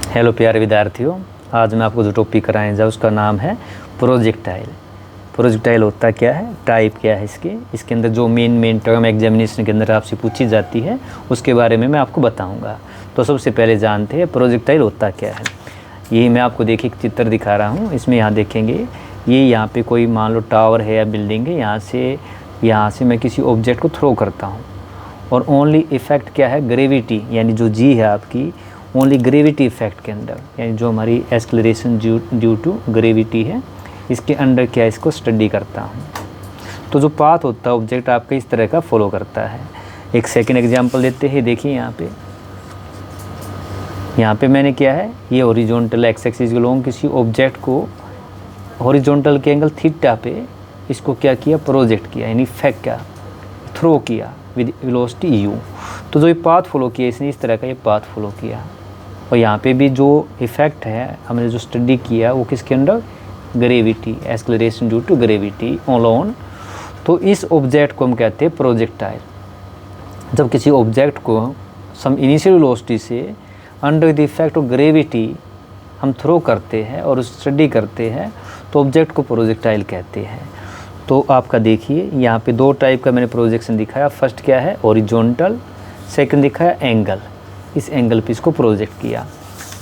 Hello प्यारे विद्यार्थियों, आज मैं आपको जो टॉपिक कराने जा उसका नाम है प्रोजेक्टाइल। प्रोजेक्टाइल होता क्या है, टाइप क्या है इसके अंदर जो मेन टर्म एग्जामिनेशन के अंदर आपसे पूछी जाती है उसके बारे में मैं आपको बताऊंगा। तो सबसे पहले जानते हैं प्रोजेक्टाइल होता क्या है। ये मैं आपको देखिए एक चित्र दिखा रहा हूँ। इसमें यहाँ देखेंगे, ये यहाँ पे कोई मान लो टावर है या बिल्डिंग है। यहाँ से मैं किसी ऑब्जेक्ट को थ्रो करता हूँ और ओनली इफ़ेक्ट क्या है, ग्रेविटी, यानी जो जी है आपकी ओनली ग्रेविटी इफेक्ट के अंदर, यानी जो हमारी एक्सेलरेशन ड्यू टू ग्रेविटी है इसके अंडर क्या है, इसको स्टडी करता हूँ। तो जो पाथ होता है ऑब्जेक्ट आपका इस तरह का फॉलो करता है। एक सेकंड एग्जांपल देते हैं। देखिए यहाँ पे मैंने क्या है, ये हॉरिजॉन्टल एक्स एक्सिस के लोग किसी ऑब्जेक्ट को हॉरिजॉन्टल के एंगल थीटा पे इसको क्या किया, प्रोजेक्ट किया, यानी इफेक्ट क्या, थ्रो किया विद वेलोसिटी यू। तो जो ये पाथ फॉलो किया इसने, इस तरह का ये पाथ फॉलो किया। और यहाँ पे भी जो इफ़ेक्ट है हमने जो स्टडी किया वो किसके under, gravity, acceleration due to gravity alone. तो इस ऑब्जेक्ट को हम कहते हैं प्रोजेक्टाइल। जब किसी ऑब्जेक्ट को सम इनिशियल वेलोसिटी से under the effect of gravity हम थ्रो करते हैं और स्टडी करते हैं तो ऑब्जेक्ट को प्रोजेक्टाइल कहते हैं। तो आपका देखिए यहाँ पे दो टाइप का मैंने प्रोजेक्शन दिखाया। फर्स्ट क्या है, हॉरिजॉन्टल, सेकंड दिखाया एंगल। इस एंगल पे इसको प्रोजेक्ट किया।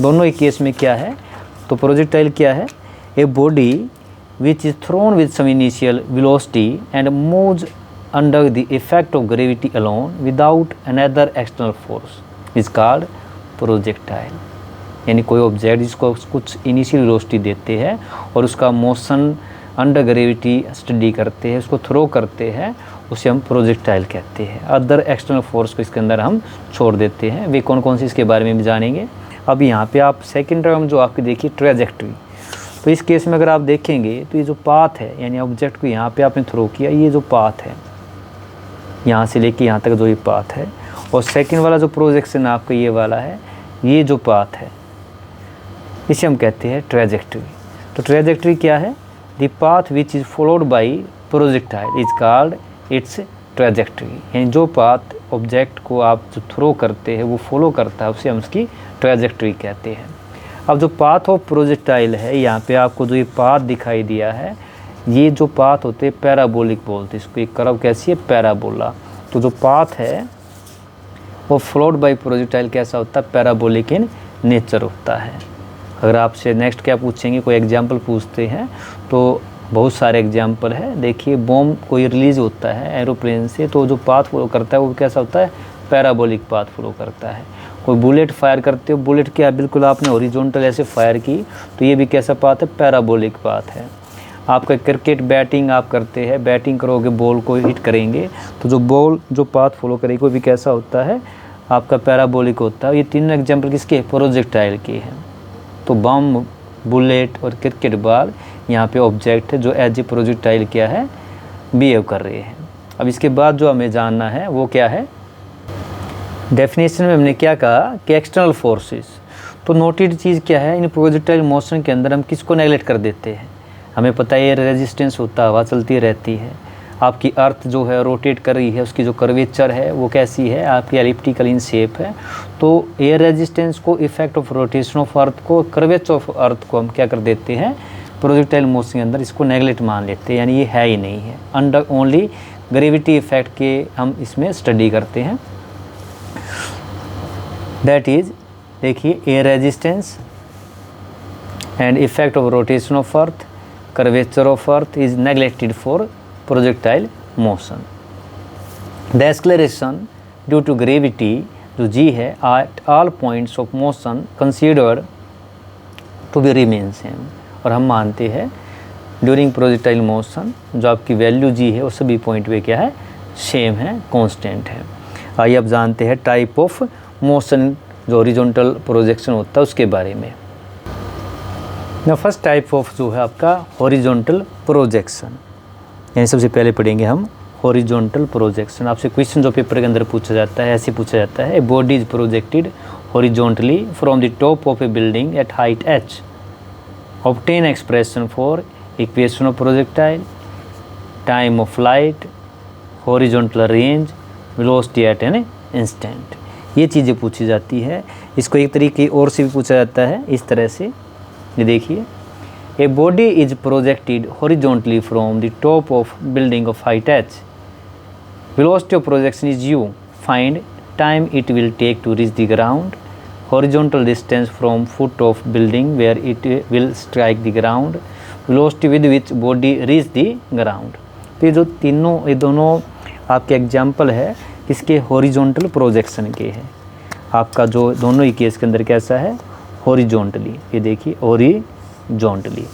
दोनों ही केस में क्या है, तो प्रोजेक्टाइल क्या है, a body which is thrown with some initial velocity and moves under the effect of gravity alone without another external force is called projectile. यानी कोई ऑब्जेक्ट जिसको कुछ इनिशियल वेलोसिटी देते हैं और उसका मोशन अंडर ग्रेविटी स्टडी करते हैं, उसको थ्रो करते हैं, उसे हम प्रोजेक्टाइल कहते हैं। अदर एक्सटर्नल फोर्स को इसके अंदर हम छोड़ देते हैं। वे कौन कौन सी इसके बारे में भी जानेंगे। अब यहाँ पे आप सेकंड टर्म जो आपकी देखिए ट्रेजेक्ट्री। तो इस केस में अगर आप देखेंगे तो ये जो पाथ है, यानी ऑब्जेक्ट को यहाँ पे आपने थ्रो किया, ये जो पाथ है यहाँ से लेके यहाँ तक जो ये पाथ है, और सेकेंड वाला जो प्रोजेक्शन आपका ये वाला है, ये जो पाथ है इसे हम कहते हैं ट्रेजेक्ट्री। तो ट्रेजेक्ट्री क्या है, the path which is followed by projectile is called its trajectory. यानी जो पाथ ऑब्जेक्ट को आप जो थ्रो करते हैं वो फॉलो करता है उसे हम उसकी ट्रेजेक्ट्री कहते हैं। अब जो पाथ ऑफ प्रोजेक्टाइल है, यहाँ पे आपको जो ये पाथ दिखाई दिया है, ये जो पाथ होते हैं पैराबोलिक बोलते हैं इसको। एक कर्व कैसी है, पैराबोला। तो जो पाथ है वो फॉलोड बाई प्रोजेक्टाइल कैसा होता है, पैराबोलिक इन नेचर होता है। अगर आपसे नेक्स्ट क्या पूछेंगे, कोई एग्जाम्पल पूछते हैं तो बहुत सारे एग्जाम्पल है। देखिए बॉम्ब कोई रिलीज़ होता है एरोप्लेन से, तो जो पाथ फॉलो करता है वो कैसा होता है, पैराबोलिक पाथ फॉलो करता है। कोई बुलेट फायर करते हो, बुलेट क्या बिल्कुल आपने हॉरिजॉन्टल ऐसे फायर की, तो ये भी कैसा पाथ है, पैराबोलिक पाथ है। आपका क्रिकेट बैटिंग आप करते हैं, बैटिंग करोगे बॉल को हिट करेंगे, तो जो बॉल जो पाथ फॉलो करेगी वो भी कैसा होता है, आपका पैराबोलिक होता है। ये तीनों एग्जाम्पल किसके, प्रोजेक्टाइल के हैं। तो बम, बुलेट और क्रिकेट बॉल यहाँ पे ऑब्जेक्ट है जो एज ए प्रोजेक्टाइल क्या है, बिहेव कर रहे हैं। अब इसके बाद जो हमें जानना है वो क्या है, डेफिनेशन में हमने क्या कहा कि एक्सटर्नल फोर्सेस। तो नोटेड चीज़ क्या है, इन प्रोजेक्टाइल मोशन के अंदर हम किसको नेगलेक्ट कर देते हैं। हमें पता है एयर रेजिस्टेंस होता है, हवा चलती रहती है। आपकी अर्थ जो है रोटेट कर रही है, उसकी जो कर्वेचर है वो कैसी है, आपकी एलिप्टिकल इन शेप है। तो एयर रेजिस्टेंस को, इफेक्ट ऑफ रोटेशन ऑफ अर्थ को, कर्वेचर ऑफ अर्थ को हम क्या कर देते हैं, प्रोजेक्टाइल मोशन के अंदर इसको नेगलेक्ट मान लेते हैं, यानी ये है ही नहीं है। अंडर ओनली ग्रेविटी इफेक्ट के हम इसमें स्टडी करते हैं। दैट इज, देखिए air resistance and effect of rotation of earth, curvature of earth is neglected for projectile motion. The acceleration due to gravity जो जी है at all points of motion considered to be remain same. और हम मानते हैं during projectile motion जो आपकी value जी है वो सभी पॉइंट पे क्या है, सेम है, कांस्टेंट है। आइए अब जानते हैं टाइप ऑफ मोशन जो हॉरिजॉन्टल प्रोजेक्शन होता है उसके बारे में। फर्स्ट टाइप ऑफ जो है आपका हॉरिजॉन्टल प्रोजेक्शन, यानी सबसे पहले पढ़ेंगे हम हॉरिजॉन्टल प्रोजेक्शन। आपसे क्वेश्चन जो पेपर के अंदर पूछा जाता है ऐसे पूछा जाता है, a body is projected horizontally from the top of A building at height h। Obtain expression for equation of projectile, time of flight, horizontal range, velocity at an instant. ये चीज़ें पूछी जाती है। इसको एक तरीके और से भी पूछा जाता है, इस तरह से। ये देखिए, a body is projected horizontally from the top of building of height h. Velocity of projection is u. Find time it will take to reach the ground. Horizontal distance from foot of building where it will strike the ground. Velocity with which body reach the ground. तो ये दोनों आपके example है किसके, horizontal projection के हैं। आपका जो दोनों ही केस के अंदर कैसा है, हॉरिजॉन्टली। ये देखिए हॉरिजॉन्टली,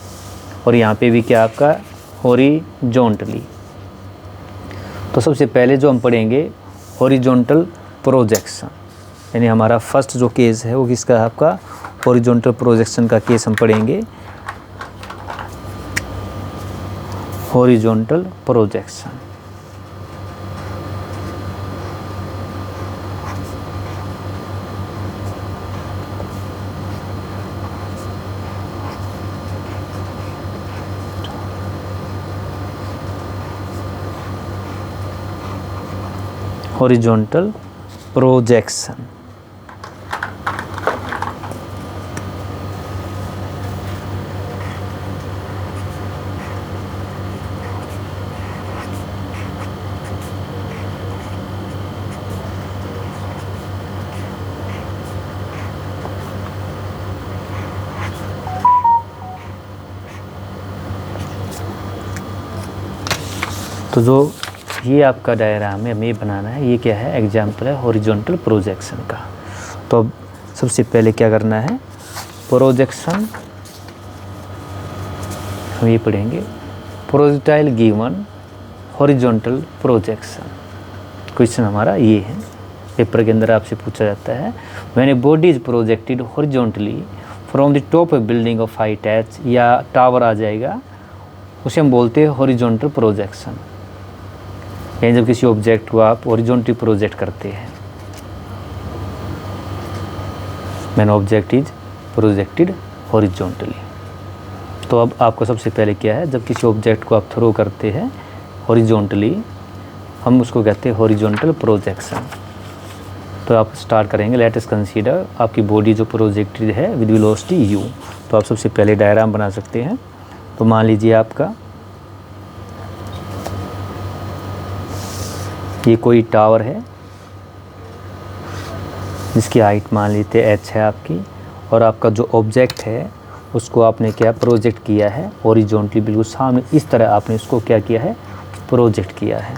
और यहाँ पे भी क्या आपका हॉरिजॉन्टली। तो सबसे पहले जो हम पढ़ेंगे हॉरिजॉन्टल प्रोजेक्शन, यानी हमारा फर्स्ट जो केस है वो किसका है, आपका हॉरिजॉन्टल प्रोजेक्शन का केस हम पढ़ेंगे। Horizontal projection, horizontal projection। तो जो ये आपका डायग्राम है, हमें ये बनाना है, ये क्या है, एग्जाम्पल है हॉरिजॉन्टल प्रोजेक्शन का। तो अब सबसे पहले क्या करना है, प्रोजेक्शन हम ये पढ़ेंगे, projectile given horizontal projection. Question हमारा ये है, पेपर के अंदर आपसे पूछा जाता है, when a body is projected horizontally from the top of building of height h, या टावर आ जाएगा, उसे हम बोलते हैं हॉरिजॉन्टल प्रोजेक्शन। यानी जब किसी ऑब्जेक्ट को आप हॉरिजॉन्टली प्रोजेक्ट करते हैं, when object is projected horizontally. तो अब आपको सबसे पहले क्या है, जब किसी ऑब्जेक्ट को आप थ्रो करते हैं हॉरिजॉन्टली, हम उसको कहते हैं हॉरिजॉन्टल प्रोजेक्शन। तो आप स्टार्ट करेंगे, लेट अस कंसीडर आपकी बॉडी जो प्रोजेक्टेड है विद वेलोसिटी u। तो आप सबसे पहले डायग्राम बना सकते हैं। तो मान लीजिए आपका ये कोई टावर है जिसकी हाइट मान लेते h है आपकी, और आपका जो ऑब्जेक्ट है उसको आपने क्या प्रोजेक्ट किया है हॉरिजॉन्टली, बिल्कुल सामने, इस तरह आपने इसको क्या किया है, प्रोजेक्ट किया है।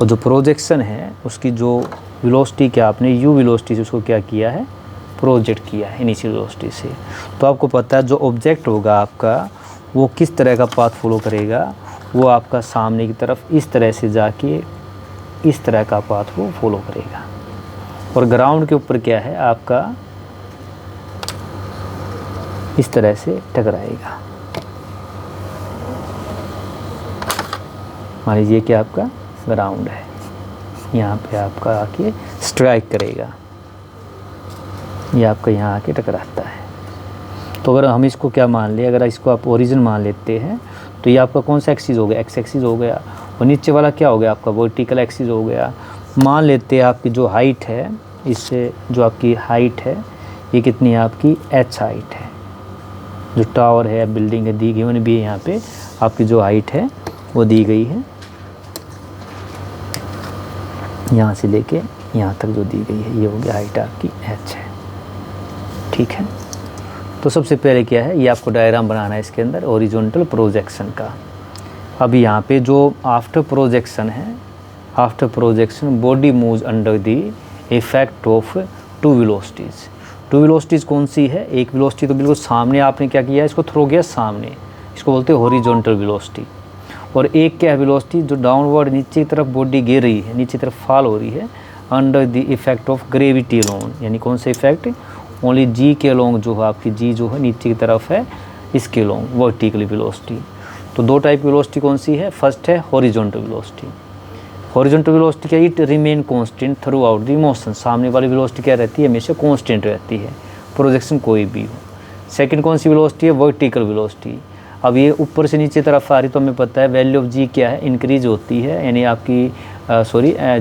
और जो प्रोजेक्शन है उसकी जो वेलोसिटी क्या आपने u वेलोसिटी से उसको क्या किया है, प्रोजेक्ट किया है इनिशियल वेलोसिटी से। तो आपको पता है जो ऑब्जेक्ट होगा आपका वो किस तरह का पाथ फॉलो करेगा, वो आपका सामने की तरफ इस तरह से जाके इस तरह का पाथ वो फॉलो करेगा, और ग्राउंड के ऊपर क्या है आपका इस तरह से टकराएगा। मान लीजिए कि आपका ग्राउंड है, यहाँ पे आपका आके स्ट्राइक करेगा, ये आपका यहाँ आके टकराता है। तो अगर हम इसको क्या मान लें, अगर इसको आप ओरिजिन मान लेते हैं, तो ये आपका कौन सा एक्सिस हो गया, एक्स एक्सिस हो गया, और नीचे वाला क्या हो गया, आपका वर्टिकल एक्सिस हो गया। मान लेते हैं आपकी जो हाइट है, इससे जो आपकी हाइट है ये कितनी है, आपकी h हाइट है। जो टावर है, बिल्डिंग है, दी गिवन भी है, यहाँ पे आपकी जो हाइट है वो दी गई है, यहाँ से लेके यहाँ तक जो दी गई है, ये हो गया हाइट आपकी h है। ठीक है, तो सबसे पहले क्या है, ये आपको डायग्राम बनाना है इसके अंदर हॉरिजॉन्टल प्रोजेक्शन का। अब यहाँ पे जो आफ्टर प्रोजेक्शन है, after projection body moves under the effect of two velocities. Two velocities कौन सी है, एक वेलोसिटी तो बिल्कुल सामने आपने क्या किया, इसको थ्रो किया सामने, इसको बोलते हैं हॉरिजॉन्टल वेलोसिटी। और एक क्या है वेलोसिटी जो डाउनवर्ड नीचे की तरफ बॉडी गिर रही है, नीचे की तरफ फॉल हो रही है, under the effect of gravity alone. यानी कौन सा इफेक्ट, ओनली जी के अलोंग, जो है आपकी जी जो है नीचे की तरफ है, इसके अलोंग वर्टिकल वेलोसिटी। तो दो टाइप की वेलोसिटी कौन सी है, फर्स्ट है हॉरिजॉन्टल वेलोसिटी। हॉरिजॉन्टल वेलोसिटी क्या, it remain constant through out the motion. सामने वाली वेलोसिटी क्या रहती है, हमेशा कांस्टेंट रहती है, प्रोजेक्शन कोई भी हो। सेकंड कौन सी वेलोसिटी है, वर्टिकल वेलोसिटी। अब ये ऊपर से नीचे तरफ आ रही, तो हमें पता है वैल्यू ऑफ जी क्या है, इंक्रीज होती है, यानी आपकी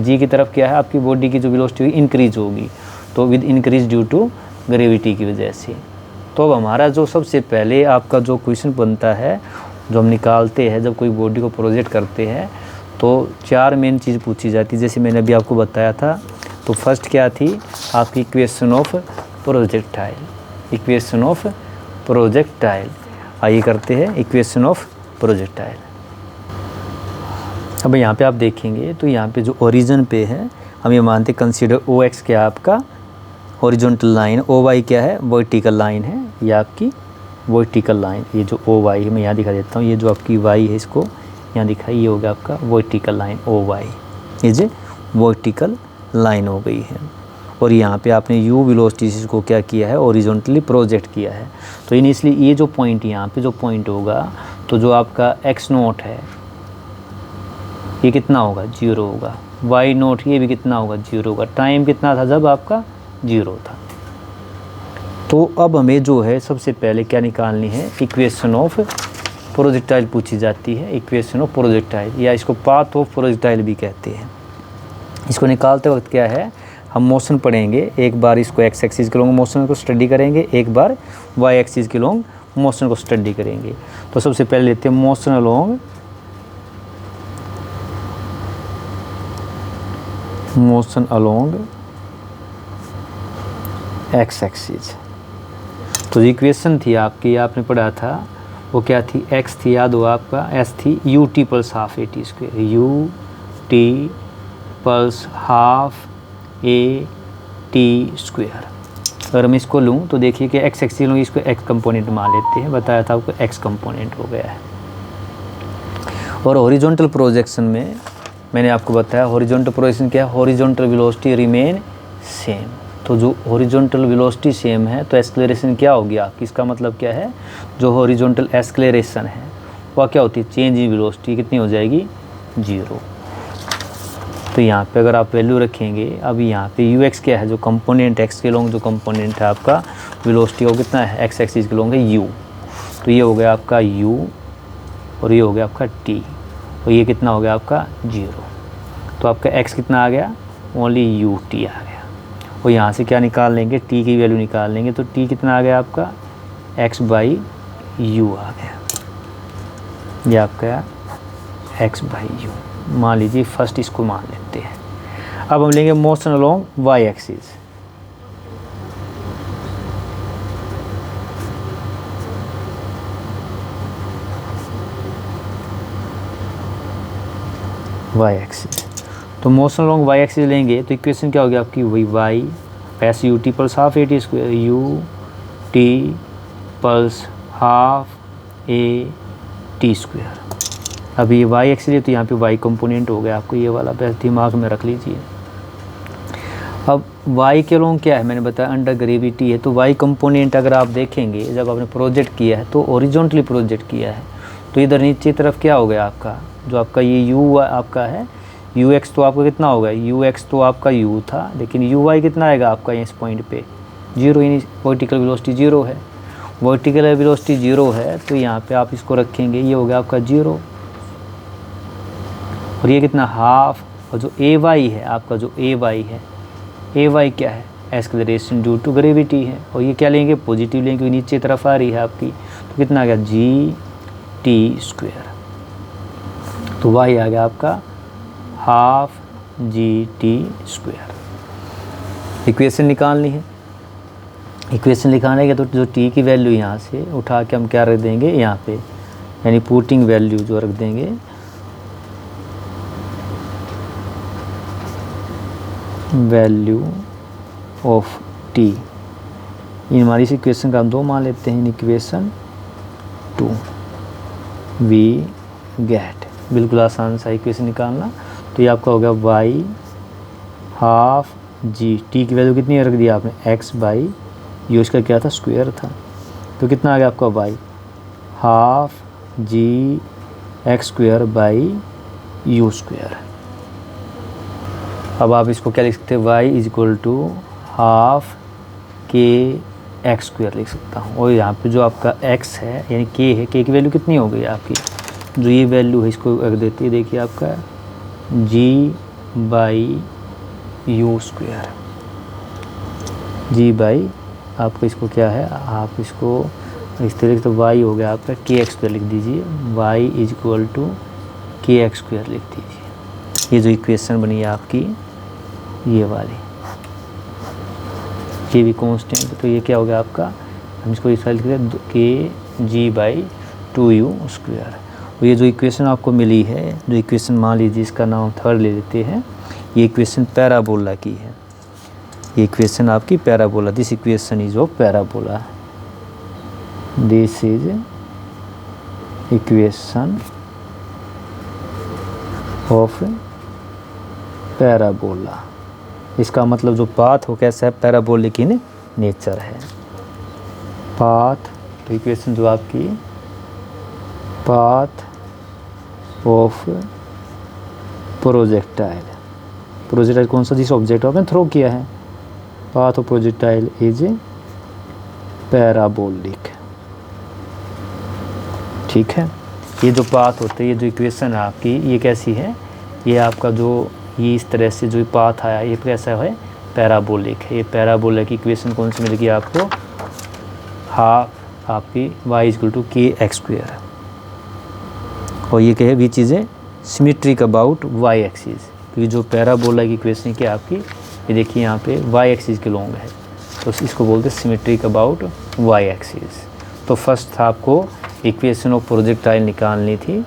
जी की तरफ क्या है, आपकी बॉडी की जो वेलोसिटी इंक्रीज होगी। तो with increase due to gravity की वजह से। तो अब हमारा जो सबसे पहले आपका जो क्वेश्चन बनता है, जो हम निकालते हैं जब कोई बॉडी को प्रोजेक्ट करते हैं, तो 4 मेन चीज़ पूछी जाती है, जैसे मैंने अभी आपको बताया था। तो फर्स्ट क्या थी आपकी equation of projectile, equation of projectile. आइए करते हैं इक्वेशन ऑफ प्रोजेक्टाइल। अब यहाँ पे आप देखेंगे तो यहाँ पे जो ओरिजिन पे है हम ये मानते कंसीडर ओ एक्स क्या है आपका हॉरिजॉन्टल लाइन, ओ वाई क्या है वर्टिकल लाइन है, ये आपकी वर्टिकल लाइन। ये जो ओ वाई है मैं यहाँ दिखा देता हूँ, ये जो आपकी वाई है इसको यहाँ दिखाई, ये हो गया आपका वर्टिकल लाइन ओ वाई, ये जो वर्टिकल लाइन हो गई है। और यहाँ पे आपने यू वेलोसिटी को क्या किया है हॉरिजॉन्टली प्रोजेक्ट किया है। तो इनिशियली ये जो पॉइंट यहाँ पे जो पॉइंट होगा, तो जो आपका एक्स नोट है ये कितना होगा 0 होगा, वाई नोट ये भी कितना होगा 0 होगा। टाइम कितना था जब आपका 0 था। तो अब हमें जो है सबसे पहले क्या निकालनी है, इक्वेशन ऑफ प्रोजेक्टाइल पूछी जाती है, इक्वेशन ऑफ प्रोजेक्टाइल, या इसको पाथ ऑफ प्रोजेक्टाइल भी कहते हैं। इसको निकालते वक्त क्या है, हम मोशन पढ़ेंगे, एक बार इसको एक्स एक्सिस के लॉन्ग मोशन को स्टडी करेंगे, एक बार वाई एक्सिस के लॉन्ग मोशन को स्टडी करेंगे। तो सबसे पहले लेते हैं मोशन अलोंग एक्स एक्सिस। तो इक्वेशन थी आपकी, आपने पढ़ा था वो क्या थी, एक्स थी याद हो आपका, एस थी you T plus half A T square, U T plus half A T square. अगर मैं इसको लूँ तो देखिए कि एक्स एक्सिस लूँ, इसको एक्स कंपोनेंट मान लेते हैं, बताया था आपको एक्स कंपोनेंट हो गया है। और हॉरिजॉन्टल प्रोजेक्शन में मैंने आपको बताया हॉरिजॉन्टल प्रोजेक्शन क्या है, हॉरिजॉन्टल वेलोसिटी रिमेन सेम। तो जो हॉरिजॉन्टल वेलोसिटी सेम है तो एक्सेलरेशन क्या होगी आपकी, इसका मतलब क्या है, जो हॉरिजॉन्टल एक्सेलरेशन है वह क्या होती है, चेंज इन वेलोसिटी कितनी हो जाएगी 0। तो यहाँ पे अगर आप वैल्यू रखेंगे, अब यहाँ पे यू एक्स क्या है, जो कंपोनेंट एक्स के लॉन्ग जो कंपोनेंट है आपका वेलोसिटी वो कितना है, एक्स एक्सिस के लॉन्ग है यू। तो ये हो गया आपका यू और ये हो गया आपका टी, और ये कितना हो गया आपका 0। तो आपका एक्स कितना आ गया, ओनली यू टी आ गया। और यहाँ से क्या निकाल लेंगे, टी की वैल्यू निकाल लेंगे, तो टी कितना आ गया आपका एक्स बाई यू आ गया, ये आपका एक्स बाई यू। मान लीजिए फर्स्ट इसको मान लेते हैं। अब हम लेंगे motion along Y axis. Y axis, तो मोशन अलोंग वाई एक्सिस लेंगे तो इक्वेशन क्या होगी आपकी, वही Y S U T plus half A T square, U T plus half A T square. अब ये वाई एक्सिस है तो यहाँ पे वाई कंपोनेंट हो गया आपको, ये वाला बस दिमाग में रख लीजिए। अब वाई के लॉन्ग क्या है, मैंने बताया अंडर ग्रेविटी है। तो वाई कंपोनेंट अगर आप देखेंगे जब आपने प्रोजेक्ट किया है तो ओरिजॉन्टली प्रोजेक्ट किया है, तो इधर नीचे तरफ क्या हो गया आपका, जो आपका ये यू आपका है, यू एक्स तो आपका कितना होगा, यू एक्स तो आपका यू था, लेकिन यू वाई कितना आएगा आपका इस पॉइंट पे 0, यानी वर्टिकल वेलोसिटी 0 है। वर्टिकल वेलोसिटी 0 है तो यहाँ पे आप इसको रखेंगे, ये हो गया आपका 0, और ये कितना हाफ। और जो ए वाई है आपका, जो ए वाई है, ए वाई क्या है, एक्सेलरेशन ड्यू टू ग्रेविटी है, और ये क्या लेंगे पॉजिटिव लेंगे, नीचे तरफ आ रही है आपकी, तो कितना आ गया जी टी स्क्वायर। तो वाई आ गया आपका half G T square. Equation निकालनी है, इक्वेशन निकालने के तो जो टी की वैल्यू यहाँ से उठा के हम क्या रख देंगे यहाँ पे, यानी पुटिंग वैल्यू जो रख देंगे वैल्यू ऑफ टी, इन हमारी इस इक्वेशन का हम 2 मान लेते हैं, इक्वेशन 2 वी गेट, बिल्कुल आसान सा इक्वेशन निकालना। तो ये आपका हो गया वाई हाफ जी, टी की वैल्यू कितनी रख दिया आपने एक्स बाई यू, इसका क्या था स्क्वायर था, तो कितना आ गया आपका Y half G X square by you square. अब आप इसको क्या लिख सकते हैं, Y is equal to half K X square लिख सकता हूँ। और यहाँ पे जो आपका एक्स है यानी के है, के की वैल्यू कितनी हो गई आपकी, जो ये वैल्यू है इसको रख देती है, देखिए आपका g by you square. G by आपको इसको क्या है, आप इसको इस तरह से, तो y हो गया आपका के एक्स स्क्वायर लिख दीजिए, y इज इक्वल टू के एक्स स्क्वायर लिख दीजिए। ये जो इक्वेशन बनी है आपकी ये वाली, ये भी कांस्टेंट, तो ये क्या हो गया आपका, हम इसको इस लिख दें के जी बाई 2u स्क्वायर। और ये जो इक्वेशन आपको मिली है, जो इक्वेशन मान लीजिए इसका नाम थर्ड ले लेते हैं, ये इक्वेशन पैराबोला की है। ये इक्वेशन आपकी parabola, this equation is of parabola, this is equation of parabola. इसका मतलब जो पाथ हो कैसा है, पैराबोलिक इन नेचर है। पाथ, तो इक्वेशन जो आपकी पाथ ऑफ प्रोजेक्टाइल, प्रोजेक्टाइल कौन सा, जिस ऑब्जेक्ट आपने थ्रो किया है, path of projectile is parabolic. ठीक है, ये जो पाथ होते हैं, ये जो इक्वेशन है आपकी, ये कैसी है, ये आपका जो ये इस तरह से जो पाथ आया ये कैसा है, पैराबोलिक है। ये पैराबोलिक की इक्वेशन कौन सी मिलेगी आपको, हाफ आपकी y इज इक्वल टू के एक्स स्क्वायर। और ये क्या है, which is a symmetric about y axis, तो ये जो पैराबोला की इक्वेशन क्या आपकी, ये देखिए यहाँ पे y एक्सिस के लॉन्ग है, तो इसको बोलते हैं सिमेट्रिक अबाउट y एक्सिस। तो फर्स्ट था आपको इक्वेशन ऑफ प्रोजेक्टाइल निकालनी थी,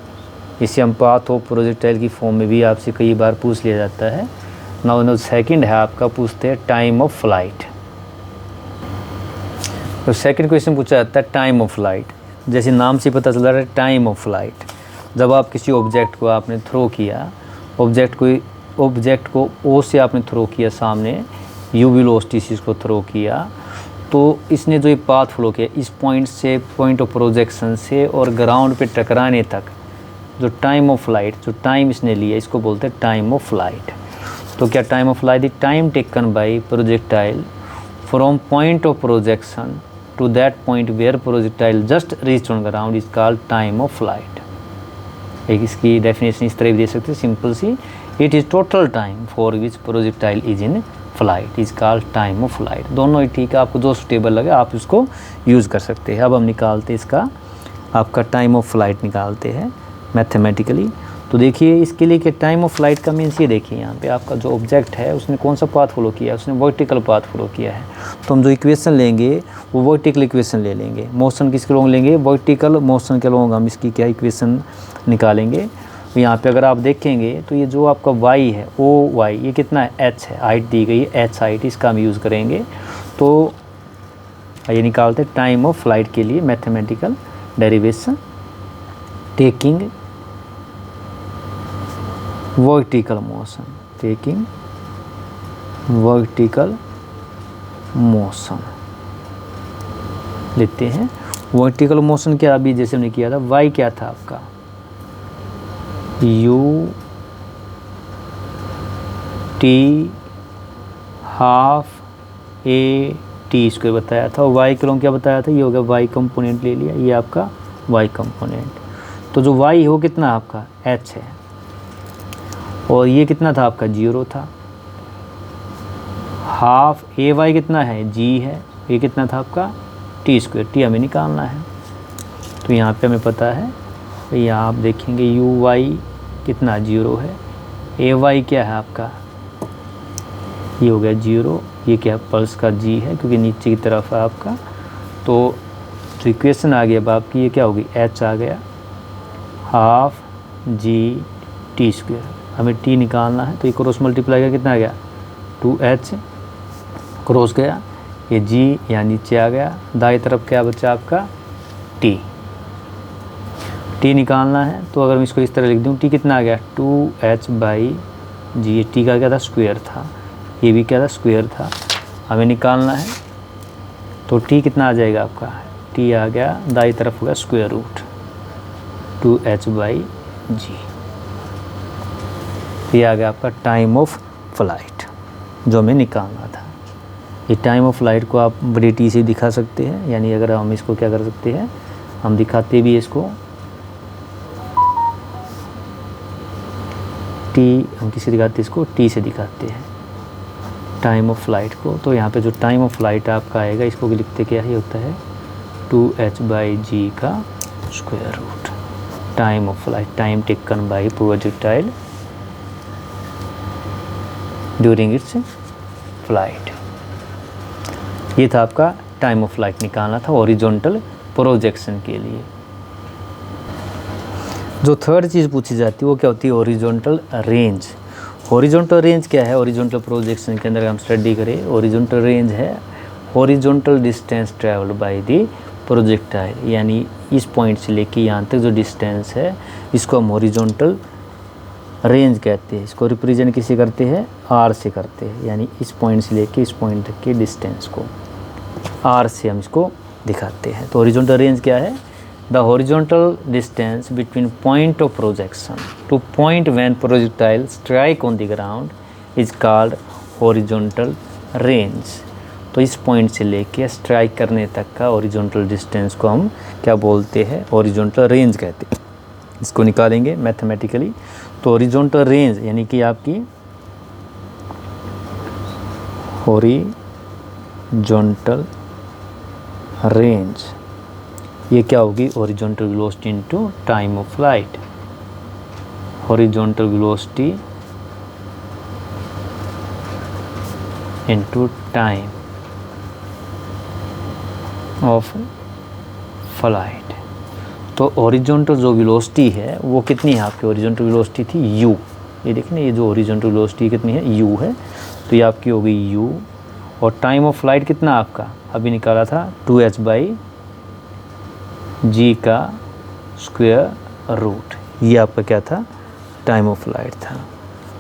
इसे हम पाथ ऑफ प्रोजेक्टाइल की फॉर्म में भी आपसे कई बार पूछ लिया जाता है। नाउ सेकंड है आपका, पूछते हैं टाइम ऑफ फ्लाइट। तो सेकंड क्वेश्चन पूछा जाता है टाइम ऑफ फ्लाइट, जैसे नाम से पता चल रहा है टाइम ऑफ फ्लाइट। जब आप किसी ऑब्जेक्ट को आपने थ्रो किया, ऑब्जेक्ट को ओ से आपने थ्रो किया, सामने यू वेलोसिटी से इसको थ्रो किया, तो इसने जो ये पाथ फ्लो किया इस पॉइंट से, पॉइंट ऑफ प्रोजेक्शन से और ग्राउंड पे टकराने तक, जो टाइम ऑफ फ्लाइट, जो टाइम इसने लिया, इसको बोलते हैं टाइम ऑफ फ्लाइट। तो क्या time of flight, the time taken by projectile from point of projection to that point where projectile just reach on ground is called time of flight. एक इसकी डेफिनेशन इस तरह भी दे सकते हैं, सिंपल सी, it is total time for which projectile is in flight is called time of flight. दोनों ही ठीक है, आपको जो सुटेबल लगे आप इसको यूज़ कर सकते हैं। अब हम निकालते हैं इसका, आपका टाइम ऑफ फ्लाइट निकालते हैं मैथमेटिकली। तो देखिए इसके लिए कि टाइम ऑफ फ्लाइट का मीन्स ये देखिए, यहाँ पे आपका जो ऑब्जेक्ट है उसने कौन सा पाथ फॉलो किया है, उसने वर्टिकल पाथ फॉलो किया है। तो हम जो इक्वेशन लेंगे वो वर्टिकल इक्वेशन ले लेंगे। मोशन किसके लॉन्ग लेंगे, वर्टिकल मोशन के लॉन्ग हम इसकी क्या इक्वेशन निकालेंगे। तो यहाँ पे अगर आप देखेंगे तो ये जो आपका y है, ओ वाई, ये कितना है, h है, हाइट दी गई है h हाइट, इसका हम यूज़ करेंगे। तो ये निकालते टाइम ऑफ फ्लाइट के लिए mathematical derivation taking vertical motion, taking vertical motion लेते हैं। वर्टिकल मोशन क्या, अभी जैसे हमने किया था, y क्या था आपका, u t half a t square बताया था, और y के लॉन्ग क्या बताया था, ये हो गया y कंपोनेंट ले लिया, ये आपका y कंपोनेंट। तो जो y हो कितना आपका h है, और ये कितना था आपका 0 था। हाफ ए वाई कितना है, g है, ये कितना था आपका t स्क्वायर, t हमें निकालना है। तो यहाँ पे हमें पता है, तो यहाँ आप देखेंगे यू वाई कितना 0 है, ए वाई क्या है आपका, ये हो गया 0, ये क्या पल्स का g है क्योंकि नीचे की तरफ है आपका। तो जो इक्वेशन आ गया अब आपकी, ये क्या होगी, h आ गया, हाफ g t स्क्वायर, हमें t निकालना है। तो ये क्रॉस मल्टीप्लाई का कितना आ गया, 2h क्रॉस गया, ये g यहाँ नीचे आ गया, दाई तरफ क्या बचा आपका t निकालना है। तो अगर मैं इसको इस तरह लिख दूँ, t कितना आ गया 2h बाई g, ये t का क्या था, स्क्वायर था, ये भी क्या था, स्क्वायर था, हमें निकालना है। तो t कितना आ जाएगा आपका, t आ गया दाई तरफ हो गया square root 2h by g। ये आ गया आपका टाइम ऑफ फ्लाइट जो हमें निकालना था। ये टाइम ऑफ फ्लाइट को आप बड़ी टी से दिखा सकते हैं, यानी अगर हम इसको क्या कर सकते हैं, हम दिखाते भी इसको टी, हम किसे दिखाते हैं, इसको टी से दिखाते हैं। टाइम ऑफ फ्लाइट को। तो यहाँ पे जो टाइम ऑफ फ्लाइट आपका आएगा इसको लिखते क्या ही होता है 2h/g का square root. Time of flight, time taken by projectile during its flight. ये था आपका टाइम ऑफ फ्लाइट निकालना था हॉरिजॉन्टल प्रोजेक्शन के लिए। जो थर्ड चीज़ पूछी जाती है वो क्या होती है हॉरिजॉन्टल रेंज। हॉरिजॉन्टल रेंज क्या है हॉरिजॉन्टल प्रोजेक्शन के अंदर हम स्टडी करें। हॉरिजॉन्टल रेंज है horizontal distance travelled by the projectile, यानी इस पॉइंट से लेके यहाँ तक जो डिस्टेंस है इसको हम हॉरिजॉन्टल रेंज कहते हैं। इसको रिप्रेजेंट किसे करते हैं आर से करते हैं, यानी इस पॉइंट से लेके इस पॉइंट तक के डिस्टेंस को आर से हम इसको दिखाते हैं। तो हॉरिजॉन्टल रेंज क्या है the horizontal distance between point of projection to point when projectile strike on the ground is called horizontal range. तो इस पॉइंट से लेके स्ट्राइक करने तक का हॉरिजॉन्टल डिस्टेंस को हम क्या बोलते हैं हॉरिजॉन्टल रेंज कहते हैं। इसको निकालेंगे मैथमेटिकली। तो हॉरिजॉन्टल रेंज यानी कि आपकी हॉरिजॉन्टल रेंज ये क्या होगी horizontal velocity into time of flight. Horizontal velocity into time of flight. तो हॉरिजॉन्टल जो वेलोसिटी है वो कितनी है आपकी हॉरिजॉन्टल वेलोसिटी थी u। ये देखिए ना ये जो हॉरिजॉन्टल वेलोसिटी कितनी है u है, तो ये आपकी हो गई u। और टाइम ऑफ फ्लाइट कितना आपका अभी निकाला था 2h/g का स्क्वायर रूट। ये आपका क्या था टाइम ऑफ फ्लाइट था।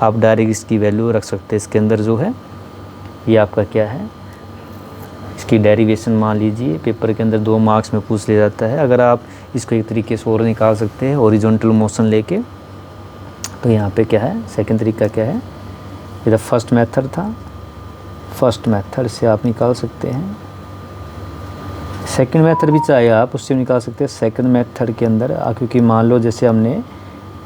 आप डायरेक्ट इसकी वैल्यू रख सकते हैं इसके अंदर जो है ये आपका क्या है इसकी डेरिवेशन मान लीजिए पेपर के अंदर 2 मार्क्स में पूछ लिया जाता है। अगर आप इसको एक तरीके से और निकाल सकते हैं हॉरिजॉन्टल मोशन लेके, तो यहाँ पे क्या है सेकंड तरीका क्या है ये तो फर्स्ट मेथड था, फर्स्ट मेथड से आप निकाल सकते हैं। सेकंड मेथड भी चाहे आप उससे निकाल सकते हैं। सेकंड मेथड के अंदर क्योंकि मान लो जैसे हमने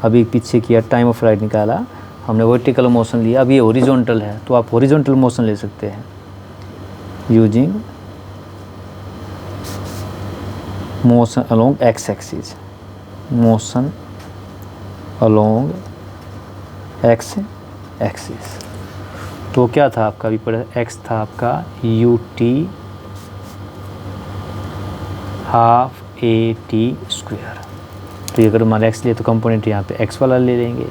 अभी पीछे किया टाइम ऑफ फ्लाइट निकाला, हमने वर्टिकल मोशन लिया, अब ये हॉरिजॉन्टल है तो आप हॉरिजॉन्टल मोशन ले सकते हैं using motion along x axis. Motion along x axis तो क्या था आपका अभी पढ़ा एक्स था आपका ut हाफ at स्क्वायर। तो ये अगर मान एक्स लिए तो कंपोनेंट यहाँ पे एक्स वाला ले लेंगे।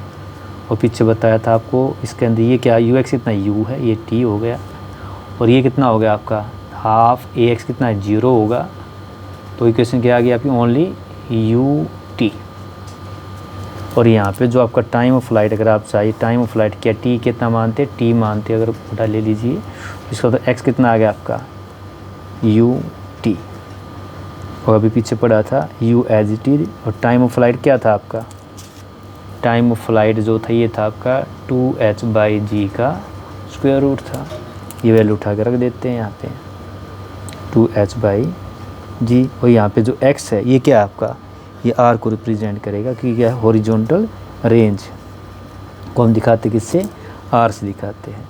और पीछे बताया था आपको इसके अंदर ये क्या ux कितना u है ये t हो गया, और ये कितना हो गया आपका हाफ ax कितना है 0 होगा। तो इक्वेशन क्या आ गई आपकी ओनली ut। और यहाँ पे जो आपका टाइम ऑफ फ्लाइट अगर आप चाहिए टाइम ऑफ फ्लाइट क्या t कितना मानते t मानते अगर उठा ले लीजिए इसका तो x कितना आ गया आपका ut। और अभी पीछे पड़ा था u एज इट इज। और टाइम ऑफ फ्लाइट क्या था आपका टाइम ऑफ फ्लाइट जो था ये था आपका 2h/g का स्क्वायर रूट था। ये वैल्यू उठा के रख देते हैं यहाँ पे 2h/g। और यहाँ पे जो x है ये क्या है आपका ये r को रिप्रेजेंट करेगा क्योंकि क्या है हॉरिजॉन्टल रेंज को हम दिखाते किससे r से दिखाते हैं।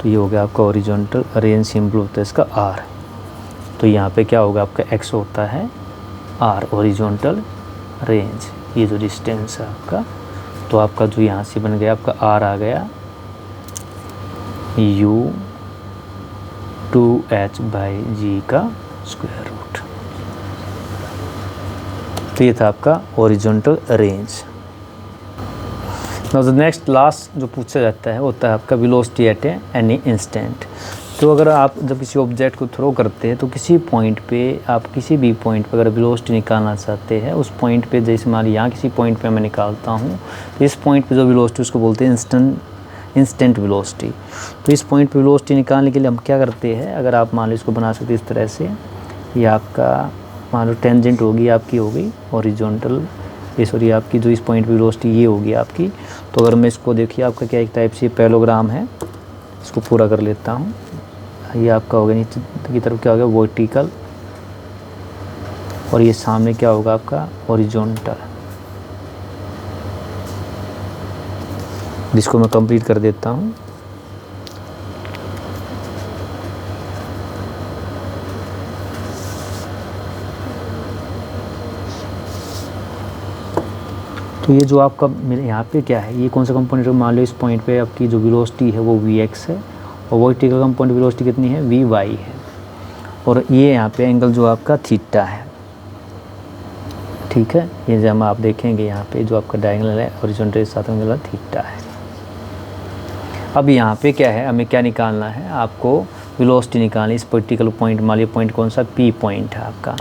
तो ये हो गया आपका हॉरिजॉन्टल रेंज सिंबल होता है इसका r। तो यहाँ पे क्या होगा आपका x होता है r हॉरिजॉन्टल रेंज ये जो डिस्टेंस है आपका। तो आपका जो यहाँ से बन गया आपका r आ गया u 2h/g का स्क्वायर रूट। तो ये था आपका horizontal range. Now the next last जो पूछा जाता है होता है आपका वेलोसिटी एट एनी इंस्टेंट। तो अगर आप जब किसी ऑब्जेक्ट को थ्रो करते हैं तो किसी पॉइंट पे आप किसी भी पॉइंट पे अगर वेलोसिटी निकालना चाहते हैं उस पॉइंट पे जैसे मान लीजिए यहाँ किसी पॉइंट पे मैं निकालता हूँ तो इस पॉइंट पे जो वेलोसिटी उसको बोलते हैं इंस्टेंट वेलोसिटी। तो इस पॉइंट पे वेलोसिटी निकालने के लिए हम क्या करते हैं अगर आप मान लो इसको बना सकते इस तरह से ये आपका मान लो टेंजेंट होगी आपकी हो गई हॉरिजॉन्टल ये सॉरी आपकी जो इस पॉइंट पे वेलोसिटी ये होगी आपकी। तो अगर मैं इसको देखिए आपका क्या एक टाइप से पैरेललोग्राम है इसको पूरा कर लेता हूँ। ये आपका होगा नीचे की तरफ क्या होगा वर्टिकल और ये सामने क्या होगा आपका हॉरिजॉन्टल। जिसको मैं कंप्लीट कर देता हूँ। तो ये जो आपका मेरे यहाँ पे क्या है, ये कौन सा कंपोनेंट है, मान लो इस पॉइंट पे आपकी जो वेलोसिटी है वो वी है और वर्टिकल कंपोनेंट वेलोसिटी कितनी है, वी वाई है, और ये यहाँ पे एंगल जो आपका थीटा है। ठीक है, ये जब आप देखेंगे यहाँ पे जो आपका डायगोनल है हॉरिजॉन्टल के साथ एंगल थीटा है। अब यहाँ पे क्या है, हमें क्या निकालना है, आपको वेलोसिटी निकालनी। इस पर्टिकुलर पॉइंट, मान लीजिए पॉइंट कौन सा, पी पॉइंट है आपका।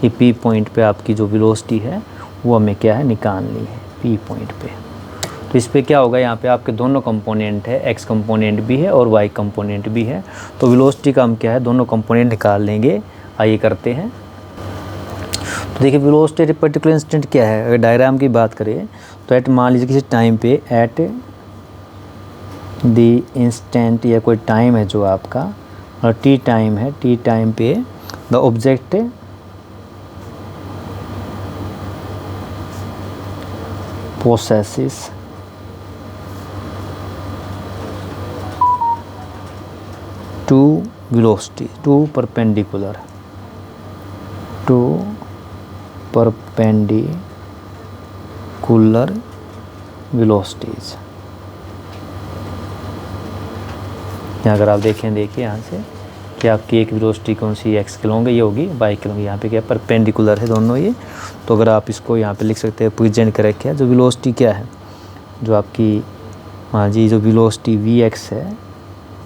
ये पी पॉइंट पे आपकी जो वेलोसिटी है वो हमें क्या है, निकालनी है पी पॉइंट पे। तो इस पे क्या होगा, यहाँ पे आपके दोनों कंपोनेंट है, एक्स कंपोनेंट भी है और वाई कंपोनेंट भी है। तो वेलोसिटी का हम क्या है, दोनों कंपोनेंट निकाल लेंगे। आइए करते हैं। तो देखिए वेलोसिटी एट पर्टिकुलर इंस्टेंट क्या है, अगर डायग्राम की बात करें तो एट, मान लीजिए किसी टाइम पे, एट द इंस्टेंट या कोई टाइम है जो आपका, और टी टाइम है, टी टाइम पे the object possesses two velocity, two perpendicular velocities। अगर आप देखें, देखिए यहाँ से कि आपकी एक वेलोसिटी कौन सी, एक्स के लॉन्ग है, ये होगी वाई के लॉन्ग। यहाँ पे क्या परपेंडिकुलर है दोनों ये। तो अगर आप इसको यहाँ पे लिख सकते हैं, प्रेजेंट करेक्ट है, जो वेलोसिटी क्या है, जो आपकी, हाँ जी, जो वेलोसिटी वी एक्स है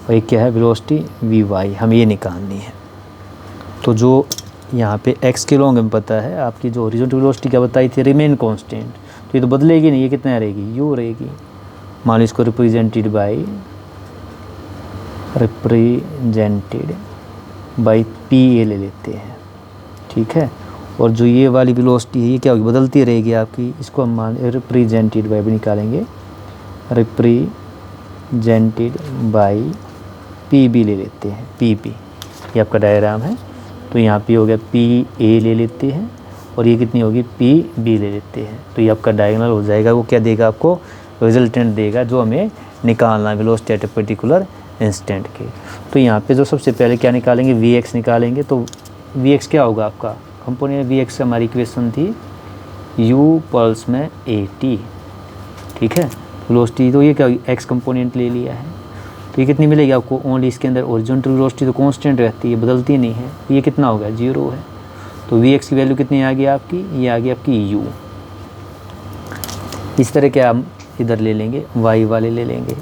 वही क्या है, वेलोसिटी वी वाई, हमें ये निकालनी है। तो जो यहाँ पे एक्स के लॉन्ग हमें पता है, आपकी जो हॉरिजॉन्टल वेलोसिटी क्या बताई थी, रिमेन कांस्टेंट, तो ये तो बदलेगी नहीं, ये कितना रहेगी, यू रहेगी। मान लो इसको रिप्रेजेंटेड बाई पी ए ले लेते हैं। ठीक है, और जो ये वाली वेलोसिटी है ये क्या होगी, बदलती रहेगी आपकी। इसको हम मान रिप्रेजेंटेड बाई भी निकालेंगे, रिप्रेजेंटेड बाई पी बी ले लेते हैं, पी बी, ये आपका डायग्राम है। तो यहाँ पे हो गया पी ए ले लेते हैं और ये कितनी होगी, पी बी ले लेते हैं। तो ये आपका डायगोनल हो जाएगा। वो क्या देगा, आपको रिजल्टेंट देगा जो हमें निकालना है velocity at a particular instant के। तो यहाँ पे जो सबसे पहले क्या निकालेंगे, वी एक्स निकालेंगे। तो वी एक्स क्या होगा आपका कंपोनेंट, वी एक्स हमारी इक्वेशन थी यू पल्स में ए टी। ठीक है, वेलोसिटी तो ये क्या, एक्स कंपोनेंट ले लिया है। तो ये कितनी मिलेगी आपको, ओनली इसके अंदर ओरिजिनल वेलोसिटी तो कांस्टेंट रहती है, बदलती नहीं है। ये कितना हो गया, 0 है। तो वी एक्स की वैल्यू कितनी आ गई आपकी, ये आ गई आपकी यू। इस तरह के हम इधर ले लेंगे, वाई वाले ले लेंगे।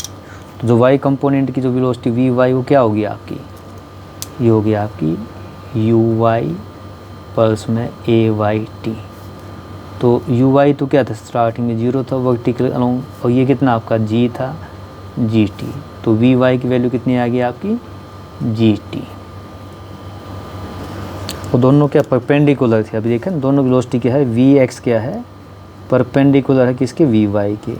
तो जो वाई कंपोनेंट की जो वेलोसिटी वी वाई वो क्या होगी आपकी, ये होगी आपकी यू वाई पल्स में ए वाई टी। तो यू वाई तो क्या था, स्टार्टिंग में 0 था वर्टिकल अलोंग, और ये कितना आपका जी था, जी टी। तो वी वाई की वैल्यू कितनी आ गई आपकी, जी टी। वो दोनों क्या परपेंडिकुलर थे। अभी देखें दोनों वेलोसिटी क्या है, वी एक्स क्या है, परपेंडिकुलर है किसके, वी वाई के।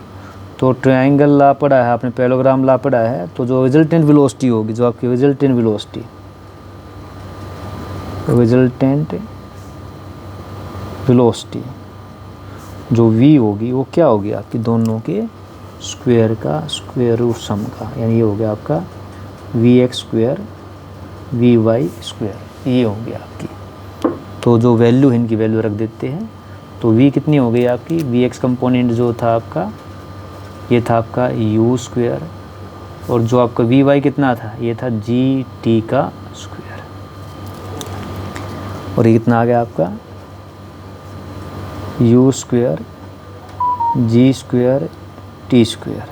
तो ट्रायंगल ला पड़ा है आपने, पैरेललोग्राम ला पड़ा है। तो जो रिजल्टेंट वेलोसिटी होगी, जो आपकी रिजल्टेंट वेलोसिटी जो वी होगी वो क्या होगी आपकी, दोनों के स्क्वायर का स्क्वायर रूट सम का, यानी ये हो गया आपका V X square V Y square, ये होगी आपकी। तो जो वैल्यू है इनकी वैल्यू रख देते हैं। तो वी कितनी हो गई आपकी, वी एक्स कंपोनेंट जो था आपका, ये था आपका यू स्क्वायर, और जो आपका वी वाई कितना था, ये था जी टी का स्क्वायर, और ये कितना आ गया आपका यू स्क्वायर जी स्क्वायर टी स्क्वायर।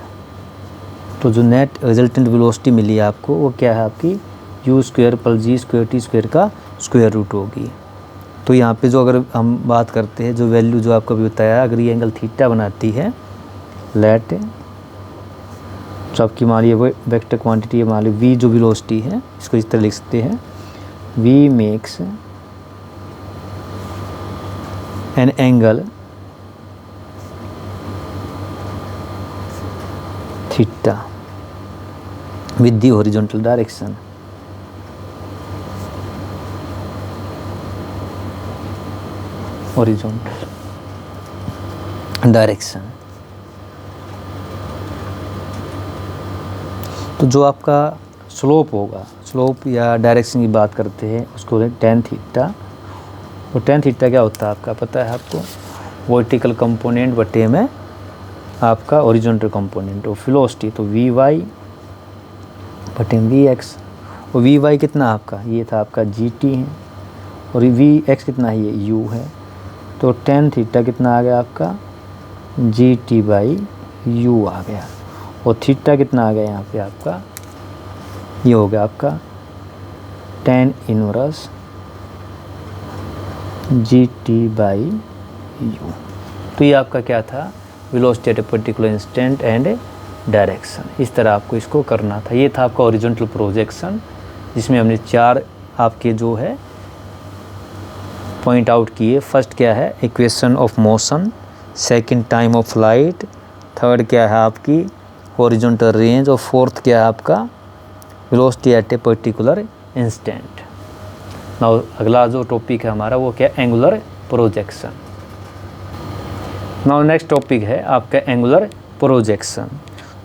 तो जो नेट रिजल्टेंट वेलोसिटी मिली आपको वो क्या है आपकी, U square plus G square T square का स्क्वायर रूट होगी। तो यहाँ पे जो अगर हम बात करते हैं, जो वैल्यू जो आपको भी बताया, अगर ये एंगल थीटा बनाती है, लेट तो आपकी मान लीजिए वेक्टर क्वांटिटी मान लीजिए वी जो वेलोसिटी है, इसको इस तरह लिख सकते हैं, we makes an angle theta with the horizontal direction. Horizontal direction. तो जो आपका स्लोप होगा, स्लोप या डायरेक्शन की बात करते हैं, उसको टेन थीटा। और टेन थीटा क्या होता है आपका पता है आपको, वर्टिकल कंपोनेंट बटे में आपका ओरिजेंटल कंपोनेंट ऑफ वेलोसिटी, तो वी वाई बटे वी एक्स, और वी वाई कितना आपका, ये था आपका जी टी है, और वी एक्स कितना है, ये यू है, तो टेन थीटा कितना आ गया आपका जी टी बाई यू आ गया, और थीटा कितना आ गया यहाँ पे आपका, ये हो गया आपका tan inverse ji T by you. तो ये आपका क्या था, velocity at a particular instant and direction, इस तरह आपको इसको करना था। ये था आपका ओरिजेंटल प्रोजेक्शन, जिसमें हमने 4 आपके जो है पॉइंट आउट किए। फर्स्ट क्या है, equation of motion, second time of flight, third क्या है आपकी हॉरिजॉन्टल रेंज, और फोर्थ क्या है आपका velocity at a particular instant. Now अगला जो टॉपिक है हमारा वो क्या है, angular projection. Now next topic है आपका एंगुलर प्रोजेक्शन।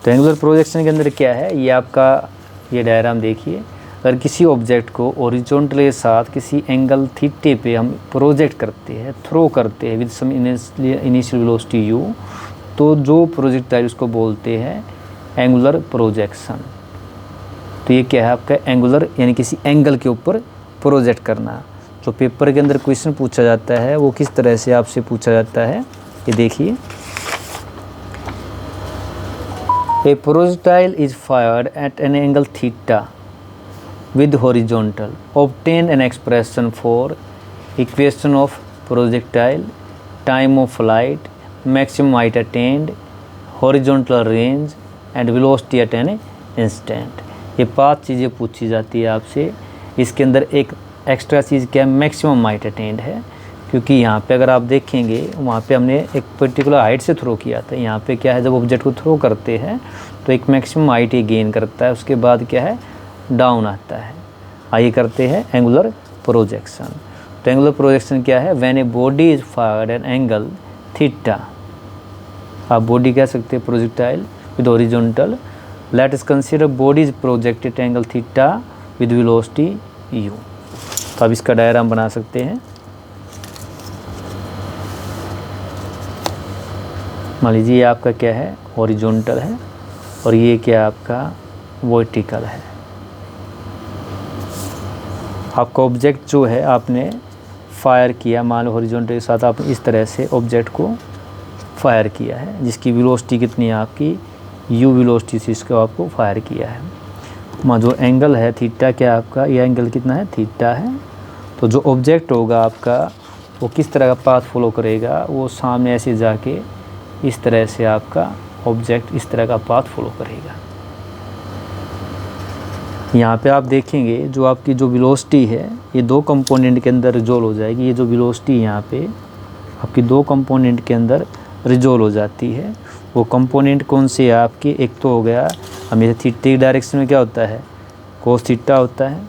तो एंगुलर प्रोजेक्शन के अंदर क्या है, ये आपका ये डायग्राम देखिए, अगर किसी ऑब्जेक्ट को हॉरिजॉन्टल के साथ किसी एंगल थीटे पे हम प्रोजेक्ट करते हैं, थ्रो करते हैं with some initial velocity u, तो जो प्रोजेक्टाइल उसको बोलते हैं एंगुलर प्रोजेक्शन। तो ये क्या है आपका एंगुलर, यानी किसी एंगल के ऊपर प्रोजेक्ट करना। जो पेपर के अंदर क्वेश्चन पूछा जाता है वो किस तरह से आपसे पूछा जाता है, ये देखिए, ए projectile is fired eight N angle theta with horizontal, obtain an expression for equation of projectile, time of flight, maximum height attained, horizontal range and velocity at an instant। ये 5 चीज़ें पूछी जाती है आपसे। इसके अंदर एक एक्स्ट्रा चीज़ क्या है, मैक्सिमम हाइट अटेंड है, क्योंकि यहाँ पे अगर आप देखेंगे वहाँ पे हमने एक पर्टिकुलर हाइट से थ्रो किया था। यहाँ पे क्या है, जब ऑब्जेक्ट को थ्रो करते हैं तो एक मैक्सिमम हाइट ये गेन करता है, उसके बाद क्या है डाउन आता है। आइए करते हैं एंगुलर प्रोजेक्शन। तो एंगुलर प्रोजेक्शन क्या है, when a body is fired N angle theta, आप बॉडी कह सकते हैं projectile with horizontal, let us consider body is projected angle theta with velocity u। तो आप इसका डायग्राम बना सकते हैं। मान लीजिए आपका क्या है हॉरिजॉन्टल है, और ये क्या आपका वर्टिकल है। आपका ऑब्जेक्ट जो है आपने फायर किया, मान लो हॉरिजॉन्टल के साथ आपने इस तरह से ऑब्जेक्ट को फायर किया है, जिसकी वेलोसिटी कितनी है आपकी u वेलोसिटी से इसको आपको फायर किया है। मान जो एंगल है थीटा, क्या आपका ये एंगल कितना है, थीटा है। तो जो ऑब्जेक्ट होगा आपका वो किस तरह का पाथ फॉलो करेगा, वो सामने ऐसे जाके इस तरह से आपका ऑब्जेक्ट इस तरह का पाथ फॉलो करेगा। यहाँ पे आप देखेंगे जो आपकी जो वेलोसिटी है ये 2 कंपोनेंट के अंदर रिजोल्व हो जाएगी। ये जो वेलोसिटी यहाँ पे आपकी 2 कंपोनेंट के अंदर रिजोल्व हो जाती है। वो कंपोनेंट कौन से है आपकी, एक तो हो गया हमेशा थीटा की डायरेक्शन में क्या होता है, कोस थीटा होता है।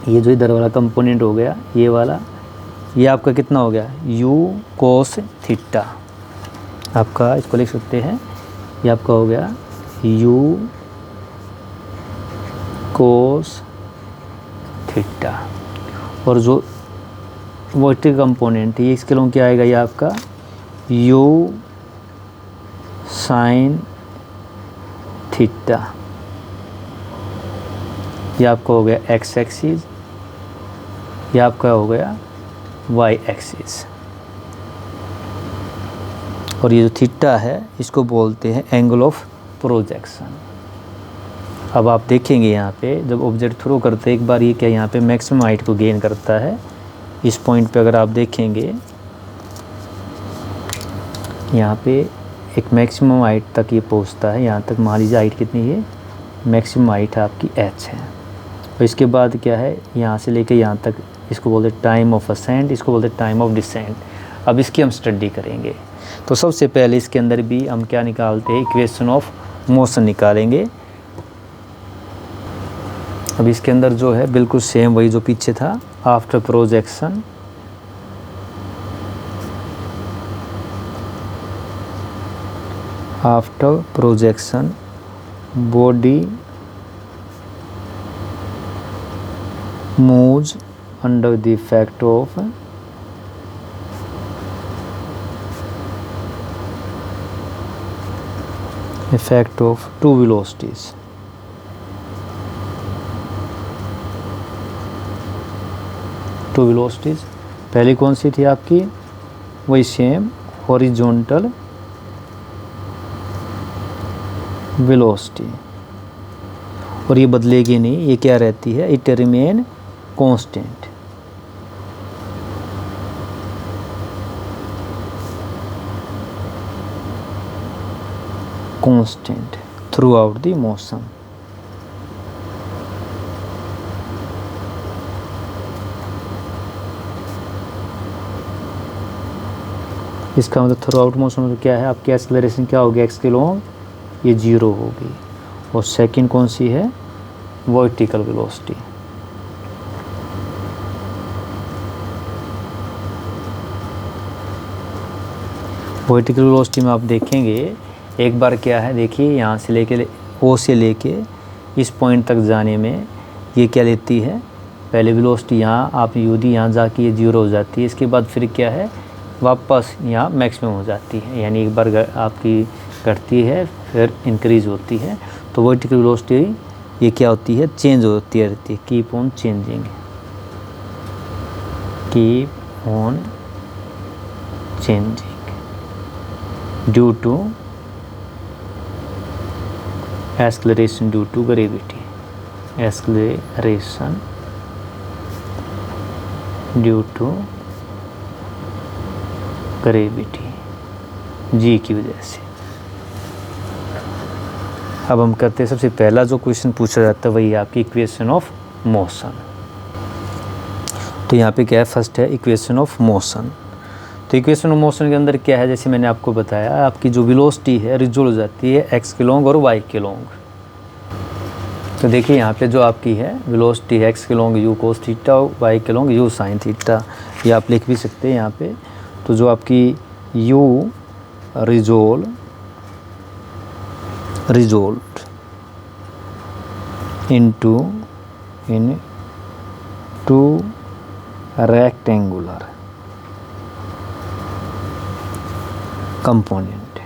ये जो इधर वाला कंपोनेंट हो गया ये वाला, ये आपका कितना हो गया u कोस थीटा, आपका इसको लिख सकते हैं, ये आपका हो गया u कोस थीटा। और जो वर्टिकल कंपोनेंट ये इसके लोग क्या आएगा, ये आपका u साइन थीटा, ये आपका हो गया x एक्सिस, ये आपका हो गया y एक्सिस। और ये जो थीटा है इसको बोलते हैं एंगल ऑफ प्रोजेक्शन। अब आप देखेंगे यहाँ पे जब ऑब्जेक्ट थ्रो करते हैं एक बार, ये क्या यहाँ पे मैक्सिमम हाइट को गेन करता है। इस पॉइंट पे अगर आप देखेंगे यहाँ पे एक मैक्सिमम हाइट तक ये पहुँचता है, यहाँ तक मान लीजिए हाइट कितनी है, मैक्सिमम हाइट आपकी h है। और इसके बाद क्या है, यहाँ से लेके यहाँ तक इसको बोलते टाइम ऑफ असेंट, इसको बोलते टाइम ऑफ डिसेंट। अब इसकी हम स्टडी करेंगे। तो सबसे पहले इसके अंदर भी हम क्या निकालते हैं, इक्वेशन ऑफ मोशन निकालेंगे। अब इसके अंदर जो है बिल्कुल सेम वही जो पीछे था, after projection body moves under the effect of effect of two velocities. Two velocities पहली कौन सी थी आपकी, वही सेम हॉरिजॉन्टल वेलोसिटी, और ये बदलेगी नहीं, ये क्या रहती है, it remain constant. Constant through out the motion. इसका मतलब थ्रू आउट मोशन मतलब क्या है, आपकी एक्सेलरेशन क्या होगी, एक्स के लॉन्ग, ये 0 होगी। और सेकंड कौन सी है, वर्टिकल वेलोसिटी। वर्टिकल वेलोसिटी में आप देखेंगे एक बार क्या है, देखिए यहाँ से लेके ओ से लेके इस पॉइंट तक जाने में ये क्या लेती है, पहले वेलोसिटी यहाँ आप यदि यहाँ जाके ये 0 हो जाती है, इसके बाद फिर क्या है, वापस यहाँ मैक्सिमम हो जाती है, यानी एक बार आपकी घटती है फिर इंक्रीज होती है। तो वर्टिकल वेलोसिटी ये क्या होती है, चेंज होती रहती है, keep on changing, keep on changing due to acceleration due to gravity, acceleration due to gravity, g की वजह से। अब हम करते हैं सबसे पहला जो क्वेश्चन पूछा जाता है वही आपकी इक्वेशन ऑफ मोशन। तो यहाँ पे क्या है, फर्स्ट है इक्वेशन ऑफ मोशन। तो इक्वेशन ऑफ मोशन के अंदर क्या है, जैसे मैंने आपको बताया, आपकी जो वेलोसिटी है रिजोल्व हो जाती है एक्स के लॉन्ग और वाई के लॉन्ग। तो देखिए यहाँ पे जो आपकी है वेलोसिटी है एक्स के long U cos theta, Y के लॉन्ग यू साइन थीटा, ये आप लिख भी सकते हैं यहाँ पे। तो जो आपकी u resolved into rectangular component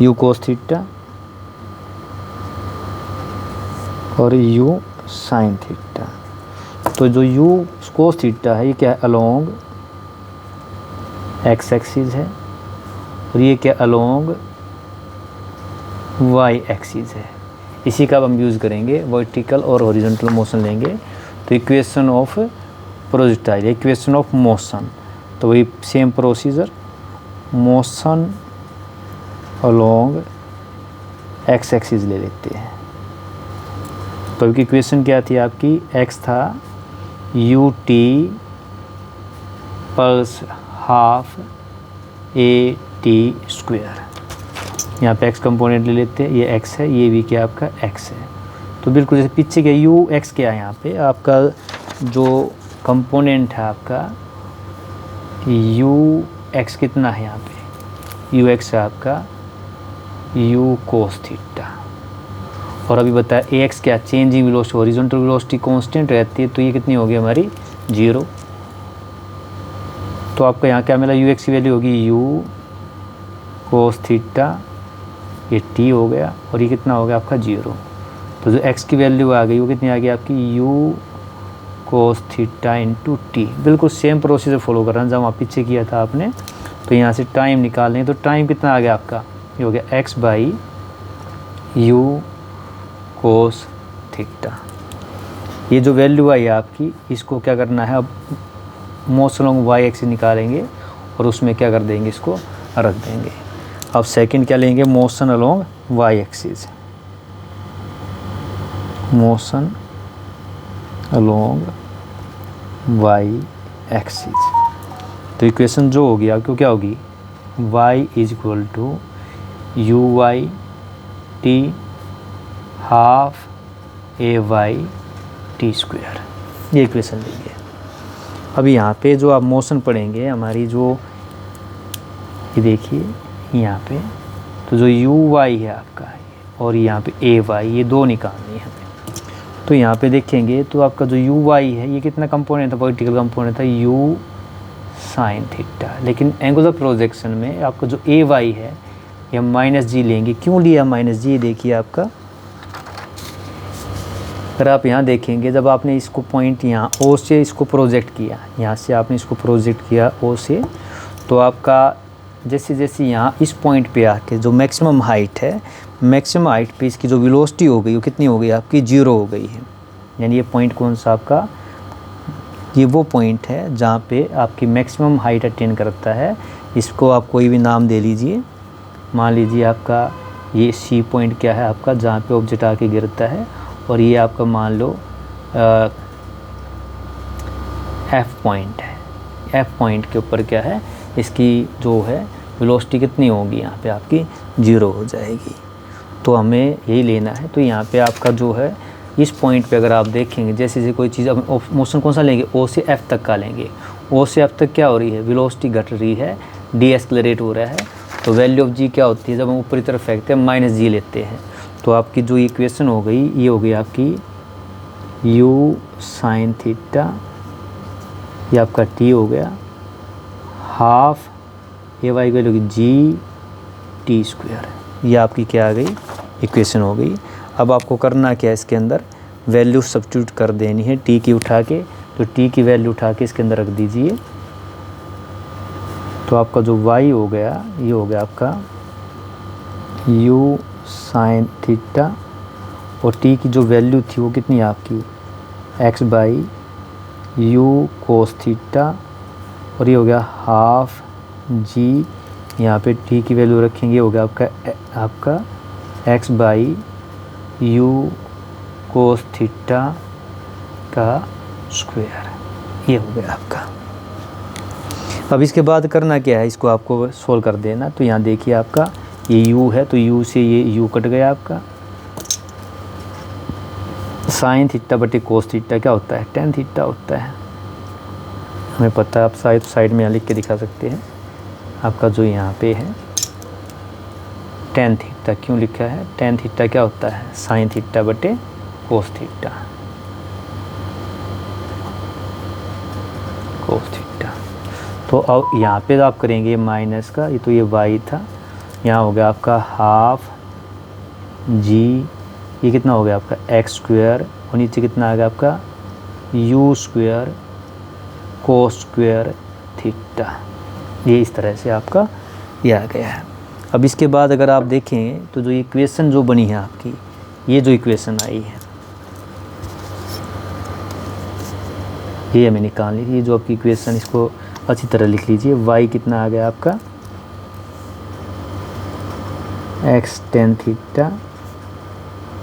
u cos theta और यू साइन थीटा। तो जो यू कोस थीटा है ये क्या है, अलोंग एक्स एक्सिस है, और ये क्या अलोंग वाई एक्सिस है। इसी का अब हम यूज़ करेंगे, वर्टिकल और हॉरिजॉन्टल मोशन लेंगे। तो equation of projectile, equation of motion, तो वही same procedure, motion along x axis ले लेते हैं। तो अभी इक्वेशन क्या थी आपकी, एक्स था you T plus half A T square, यहाँ पे एक्स कंपोनेंट ले लेते हैं, ये एक्स है, ये भी क्या आपका एक्स है। तो बिल्कुल जैसे पीछे क्या यू एक्स क्या है, यहाँ पे आपका जो कंपोनेंट है आपका यू एक्स कितना है, यहाँ पे यू एक्स है आपका यू कोस थीटा। और अभी बताया ए एक्स क्या, changing velocity, horizontal velocity constant रहती है, तो ये कितनी होगी हमारी 0। तो आपको यहाँ क्या मिला, यू एक्स की वैल्यू होगी यू कोस थीटा, ये टी हो गया, और ये कितना हो गया आपका 0। तो जो एक्स की वैल्यू आ गई वो कितनी आ गई आपकी you cos theta into T. बिल्कुल सेम प्रोसीजर फॉलो कर रहा है जब वहाँ पीछे किया था आपने। तो यहाँ से टाइम निकाल लें, तो टाइम कितना आ गया आपका, ये हो गया x by U cos theta. ये जो वैल्यू आई आपकी, इसको क्या करना है, अब मोशन अलोंग वाई एक्सिस निकालेंगे और उसमें क्या कर देंगे, इसको रख देंगे। अब सेकंड क्या लेंगे, motion along Y axis, motion along Y axis. तो इक्वेशन जो होगी आपको क्या होगी, y is equal to U Y T half A Y T square, ये इक्वेशन लेंगे। अभी यहाँ पे जो आप मोशन पढ़ेंगे हमारी, जो ये देखिए यहाँ पे, तो जो यू वाई है आपका और यहाँ पे ए वाई, ये दो निकालनी है हमें। तो यहाँ पे देखेंगे तो आपका जो यू वाई है ये कितना कंपोनेंट था, वर्टिकल कंपोनेंट था यू साइन थीटा। लेकिन एंगुलर प्रोजेक्शन में आपका जो ए वाई है ये हम माइनस जी लेंगे। क्यों लिया माइनस जी? देखिए आपका, अगर आप यहाँ देखेंगे, जब आपने इसको पॉइंट यहाँ ओ से इसको प्रोजेक्ट किया, यहाँ से आपने इसको प्रोजेक्ट किया ओ से, तो आपका जैसे जैसे यहाँ इस पॉइंट पे आके जो मैक्सिमम हाइट है, मैक्सिमम हाइट पे इसकी जो वेलोसिटी हो गई वो कितनी हो गई आपकी? 0 हो गई है। यानी ये पॉइंट कौन सा आपका? ये वो पॉइंट है जहाँ पे आपकी मैक्सिमम हाइट अटेन करता है। इसको आप कोई भी नाम दे लीजिए। मान लीजिए आपका ये सी पॉइंट क्या है आपका, जहाँ पे ऑब्जेक्ट आके गिरता है, और ये आपका मान लो एफ पॉइंट है। एफ पॉइंट के ऊपर क्या है, इसकी जो है वेलोसिटी कितनी होगी? यहाँ पे आपकी 0 हो जाएगी। तो हमें यही लेना है। तो यहाँ पे आपका जो है इस पॉइंट पे अगर आप देखेंगे, जैसे जैसे कोई चीज़, अब मोशन कौन सा लेंगे? ओ से एफ तक का लेंगे। ओ से एफ तक क्या हो रही है? वेलोसिटी घट रही है, डी एक्सलरेट हो रहा है। तो वैल्यू ऑफ जी क्या होती है? जब हम ऊपरी तरफ फेंकते हैं माइनस जी लेते हैं। तो आपकी जो इक्वेशन हो गई, ये हो गई आपकी यू साइन थीटा, ये आपका टी हो गया, हाफ ए वाई वैल्यू होगी जी टी स्क्वायर। ये आपकी क्या आ गई? इक्वेशन हो गई। अब आपको करना क्या है, इसके अंदर वैल्यू सब्स्टिट्यूट कर देनी है टी की उठा के। तो टी की वैल्यू उठा के इसके अंदर रख दीजिए। तो आपका जो y हो गया, ये हो गया आपका u साइन थीटा, और t की जो वैल्यू थी वो कितनी है आपकी? x by U cos theta, और ये हो गया हाफ g। यहाँ पे t की वैल्यू रखेंगे, हो गया आपका x by U cos theta का स्क्वायर। ये हो गया आपका। अब इसके बाद करना क्या है, इसको आपको सोल्व कर देना। तो यहाँ देखिए आपका ये u है, तो u से ये u कट गया आपका। साइन थीटा बटे कोस थीटा क्या होता है? टेन थीटा होता है। हमें पता है, आप साइड में यहाँ लिख के दिखा सकते हैं। आपका जो यहाँ पे है टेन थीटा क्यों लिखा है? टेन थीटा क्या होता है? साइन थीटा बटे कोस थीटा। कोस थीटा। तो अब यहाँ पे आप करेंगे माइनस का, ये तो ये y था, यहाँ हो गया आपका हाफ जी, ये कितना हो गया आपका एक्स स्क्वायर, और नीचे कितना आ गया आपका U square cos square theta. ये इस तरह से आपका ये आ गया है। अब इसके बाद अगर आप देखें तो जो इक्वेशन जो बनी है आपकी, ये जो इक्वेशन आई है ये हमें निकालनी थी। ये जो आपकी इक्वेशन, इसको अच्छी तरह लिख लीजिए। y कितना आ गया आपका? x tan theta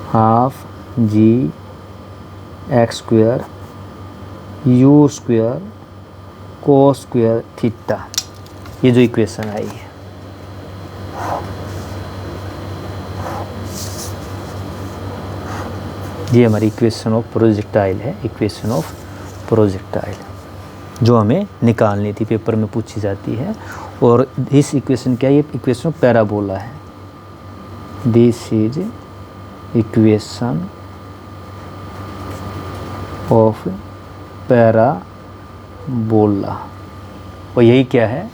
half G X square U square cos square theta. ये जो इक्वेशन आई है, ये हमारी इक्वेशन ऑफ प्रोजेक्टाइल है। इक्वेशन ऑफ प्रोजेक्टाइल जो हमें निकालनी थी, पेपर में पूछी जाती है। और दिस इक्वेशन क्या है? ये इक्वेशन ऑफ पैराबोला है। This is equation of parabola. और यही क्या है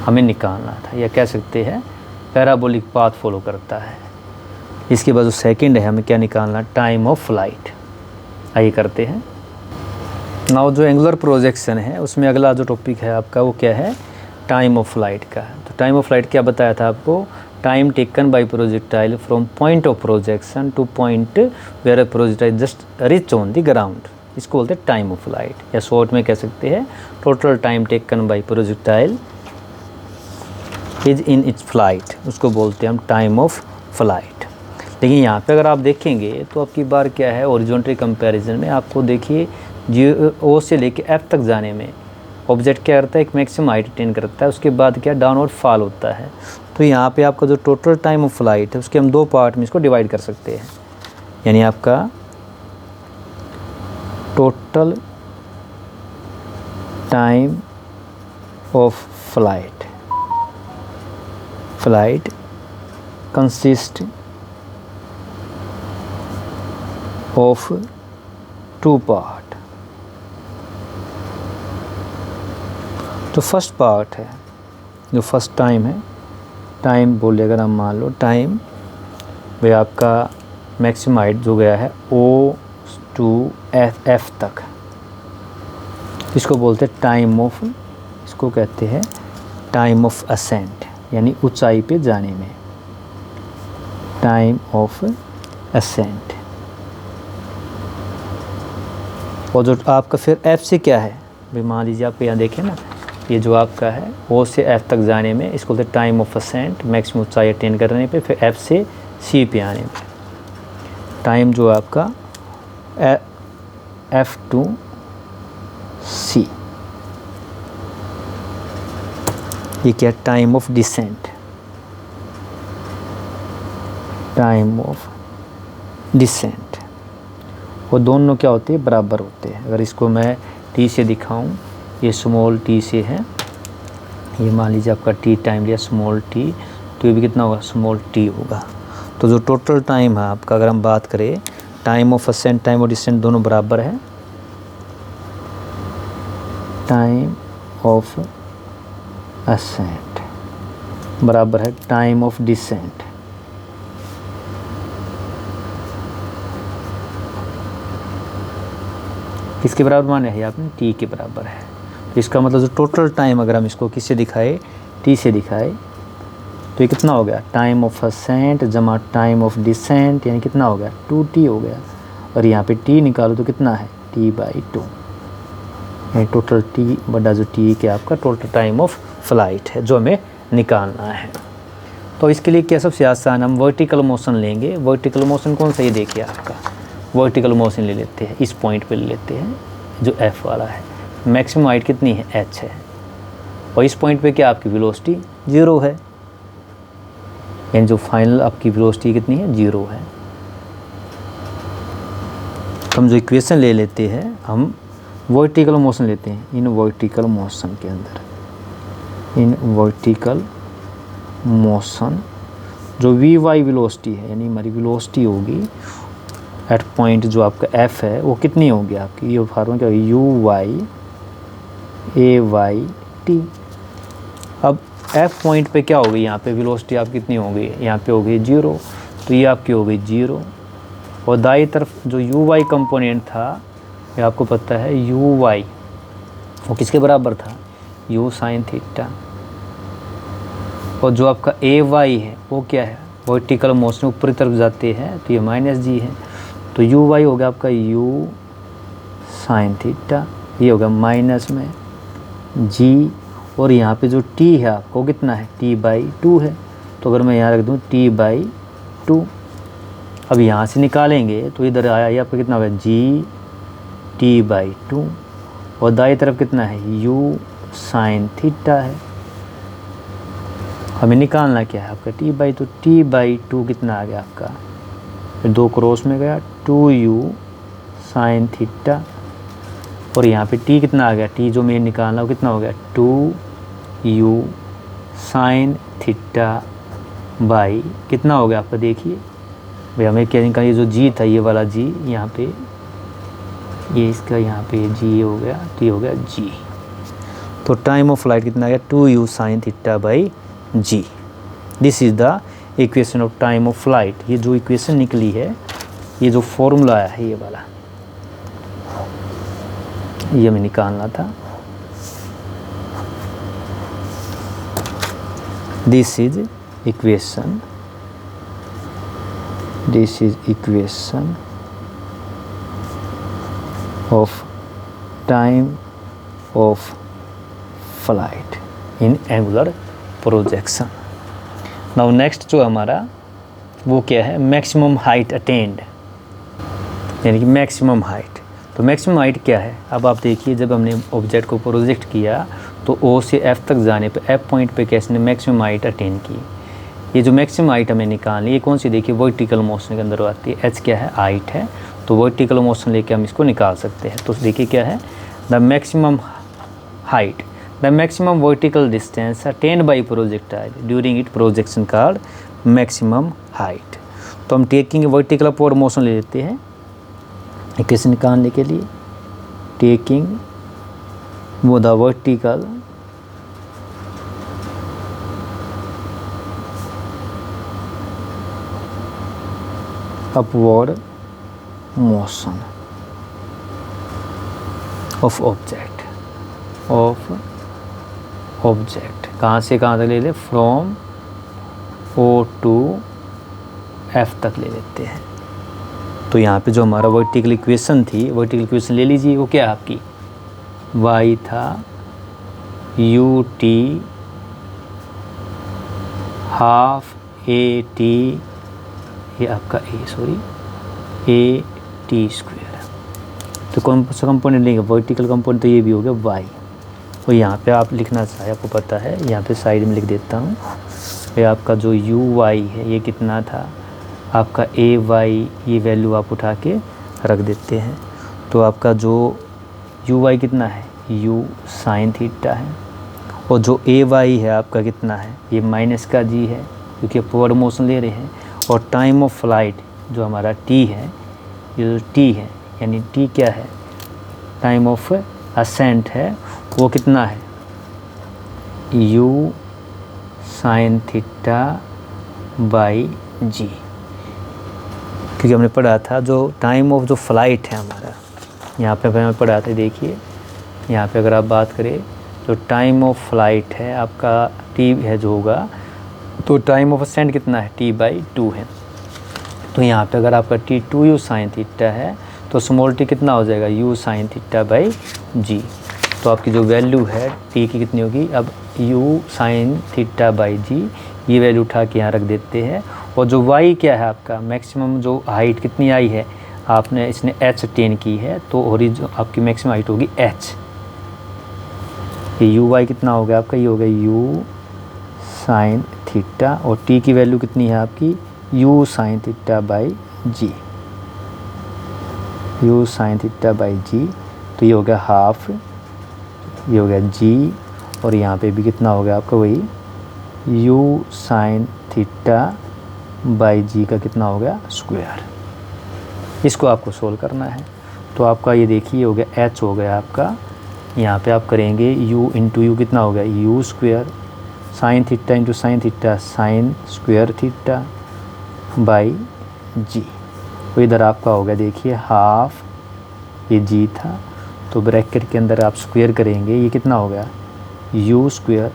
हमें निकालना था, या कह सकते हैं पैराबोलिक पाथ फॉलो करता है। इसके बाद जो सेकंड है, हमें क्या निकालना? Time of flight. आइए करते हैं। नाउ जो एंगुलर प्रोजेक्शन है उसमें अगला जो टॉपिक है आपका वो क्या है? टाइम ऑफ फ्लाइट का। तो टाइम ऑफ फ्लाइट क्या बताया था आपको? Time taken by projectile from point of projection to point where a projectile just reach on the ground. इसको बोलते हैं टाइम ऑफ फ्लाइट, या शॉर्ट में कह सकते हैं total time taken by projectile is in its flight. उसको बोलते हैं हम टाइम ऑफ फ्लाइट। लेकिन यहाँ पे अगर आप देखेंगे तो आपकी बार क्या है, हॉरिजॉन्टल कंपैरिजन में आपको देखिए ओ से लेके एफ तक जाने में ऑब्जेक्ट क्या करता है? एक मैक्सिमम हाइट अटेन करता है, उसके बाद क्या डाउनवर्ड फॉल होता है। तो यहाँ पे आपका जो टोटल टाइम ऑफ फ्लाइट है उसके हम दो पार्ट में इसको डिवाइड कर सकते हैं। यानी आपका total time of flight consist of two part. तो फर्स्ट पार्ट है जो फर्स्ट टाइम है, टाइम बोले अगर हम मान लो टाइम भाई आपका मैक्सिमम हाइट जो गया है O to F तक, इसको बोलते हैं टाइम ऑफ, इसको कहते हैं टाइम ऑफ असेंट, यानी ऊंचाई पे जाने में, टाइम ऑफ असेंट। और जो आपका फिर F से क्या है भाई, मान लीजिए आप यहाँ देखें ना, ये जो आपका है O से F तक जाने में इसको बोलते हैं टाइम ऑफ असेंट, मैक्सिमम ऊंचाई अटेन करने पे। फिर F से C पे आने में टाइम जो आपका F to C, ये क्या time of descent, time of descent. वो दोनों क्या होते हैं, बराबर होते हैं। अगर इसको मैं T से दिखाऊं, ये स्मॉल t से है, ये मान लीजिए आपका t टाइम लिया स्मॉल t, तो ये भी कितना होगा, स्मॉल t होगा। तो जो टोटल टाइम है आपका, अगर हम बात करें time of ascent, time of descent दोनों बराबर है, टाइम ऑफ असेंट बराबर है टाइम ऑफ डिसेंट। किसके बराबर माने है आपने, t के बराबर है। तो इसका मतलब जो टोटल टाइम अगर हम इसको किससे दिखाए, t से दिखाए, तो ये कितना हो गया, टाइम ऑफ असेंट जमा टाइम ऑफ डिसेंट, यानी कितना हो गया 2t हो गया। और यहाँ पे t निकालो तो कितना है t/2, यानी टोटल t बड़ा जो t के आपका टोटल टाइम ऑफ फ्लाइट है जो हमें निकालना है। तो इसके लिए क्या सबसे आसान, हम वर्टिकल मोशन लेंगे। वर्टिकल मोशन कौन सा, ये देखिए आपका वर्टिकल मोशन ले लेते हैं, इस पॉइंट पे ले लेते हैं जो F वाला है। मैक्सिमम हाइट कितनी है, h है, और इस पॉइंट पे क्या आपकी वेलोसिटी 0 है, यानी जो फाइनल आपकी वेलोसिटी कितनी है, 0 है। हम जो इक्वेशन ले लेते हैं, हम वर्टिकल मोशन लेते हैं। इन वर्टिकल मोशन के अंदर, इन वर्टिकल मोशन जो vy वेलोसिटी है, यानी हमारी वेलोसिटी होगी एट पॉइंट जो आपका F है, वो कितनी होगी आपकी, ये फार्मूला क्या होगी, uy/a/t। अब F पॉइंट पे क्या होगी, यहाँ पे वेलोसिटी आप कितनी होगी, यहाँ पे होगी 0, तो ये आपकी हो गई 0। और दाई तरफ जो uy कंपोनेंट था, ये आपको पता है uy वो किसके बराबर था, u sin थीटा। और जो आपका ay है वो क्या है, वर्टिकल मोशन ऊपरी तरफ जाते हैं, तो ये -g है, तो uy हो गया आपका u sin थीटा, ये होगा माइनस में g, और यहाँ पे जो t है आपको कितना है, t/2 है। तो अगर मैं यहाँ रख दूँ t/2, अब यहाँ से निकालेंगे तो इधर आया ये आपका कितना होगा g t/2, और दाई तरफ कितना है u sin थीटा है। हमें निकालना क्या है आपका t/2, t/2 कितना आ गया आपका, फिर 2 क्रॉस में गया 2u sin थीटा, और यहाँ पे t कितना आ गया, t जो मैं निकालना वो कितना हो गया 2u sin थीटा बाई कितना हो गया आपका, देखिए भाई हमें क्या निकाल, ये जो g था ये वाला g यहाँ पे, ये इसका यहाँ पे g हो गया, तो ये हो गया g। तो टाइम ऑफ फ्लाइट कितना आ गया 2u sin theta by g। This is the equation of time of flight. ये जो इक्वेशन निकली है, ये जो फॉर्मूला है ये वाला, ये हमें निकालना था। This is equation, this is equation of time of flight in angular projection. Now next जो हमारा वो क्या है, मैक्सिमम हाइट अटेन्ड, यानी कि मैक्सिमम हाइट। तो मैक्सिमम हाइट क्या है, अब आप देखिए जब हमने ऑब्जेक्ट को प्रोजेक्ट किया तो O से F तक जाने पे F पॉइंट पे कैसे ने मैक्सिमम हाइट अटेन की। ये जो मैक्सिमम हाइट हमें निकालनी, ये कौन सी, देखिए वर्टिकल मोशन के अंदर आती है। H क्या है, हाइट है, तो वर्टिकल मोशन लेके हम इसको निकाल सकते हैं। तो देखिए क्या है, the maximum height, the maximum vertical distance attend by projectile during it projection called maximum height. तो हम टेकिंग वर्टिकल अपवर्ड मोशन ले लेते हैं इक्वेशन निकालने के लिए, टेकिंग वो the vertical upward motion of object कहाँ से कहाँ तक ले ले, फ्रॉम O टू F तक ले लेते हैं। तो यहाँ पे जो हमारा वर्टिकल इक्वेशन थी, वर्टिकल इक्वेशन ले लीजिए, वो क्या है आपकी, y था ut हाफ at, ये आपका a t स्क्वायर। तो कौन सा कंपोनेंट लेंगे, वर्टिकल कंपोनेंट, तो ये भी हो गया y। और यहाँ पे आप लिखना चाहिए, आपको पता है, यहाँ पे साइड में लिख देता हूँ। ये आपका जो uy है ये कितना था आपका ay, ये वैल्यू आप उठा के रख देते हैं। तो आपका जो uy कितना है, u साइन थीटा है, और जो ay है आपका कितना है, ये माइनस का g है क्योंकि अपवर्ड मोशन ले रहे हैं। और टाइम ऑफ फ्लाइट जो हमारा t है, ये जो t है यानी t क्या है, टाइम ऑफ असेंट है, वो कितना है, u sine theta by g। क्योंकि हमने पढ़ा था जो टाइम ऑफ जो फ्लाइट है हमारा, यहाँ पे हमें पढ़ा था, देखिए यहाँ पे अगर आप बात करें तो टाइम ऑफ फ्लाइट है आपका t है जो होगा, तो टाइम ऑफ असेंट कितना है, t/2 है। तो यहाँ पे अगर आपका t 2u साइन थीटा है तो स्मॉल t कितना हो जाएगा, u sine theta by g। तो आपकी जो वैल्यू है t की कितनी होगी, अब u sine theta by g, ये वैल्यू उठा के यहाँ रख देते हैं। और जो y क्या है आपका, मैक्सिमम जो हाइट कितनी आई है आपने, इसने h अटेन की है, तो जो आपकी मैक्सिमम हाइट होगी h। ये uy कितना हो गया आपका, ये हो गया u साइन थीटा, और t की वैल्यू कितनी है आपकी, u sine theta by g, u sine theta by g। तो ये हो गया हाफ, ये हो गया g, और यहाँ पे भी कितना हो गया आपका, वही u साइन थीटा बाई जी का कितना हो गया, स्क्वायर। इसको आपको सोल्व करना है। तो आपका ये देखिए हो गया h हो गया आपका, यहाँ पे आप करेंगे u इंटू यू कितना हो गया, u square sine theta into sine theta sine square theta by g. तो इधर आपका हो गया देखिए हाफ, ये जी था, तो ब्रैकेट के अंदर आप स्क्वायर करेंगे, ये कितना हो गया, u स्क्वायर,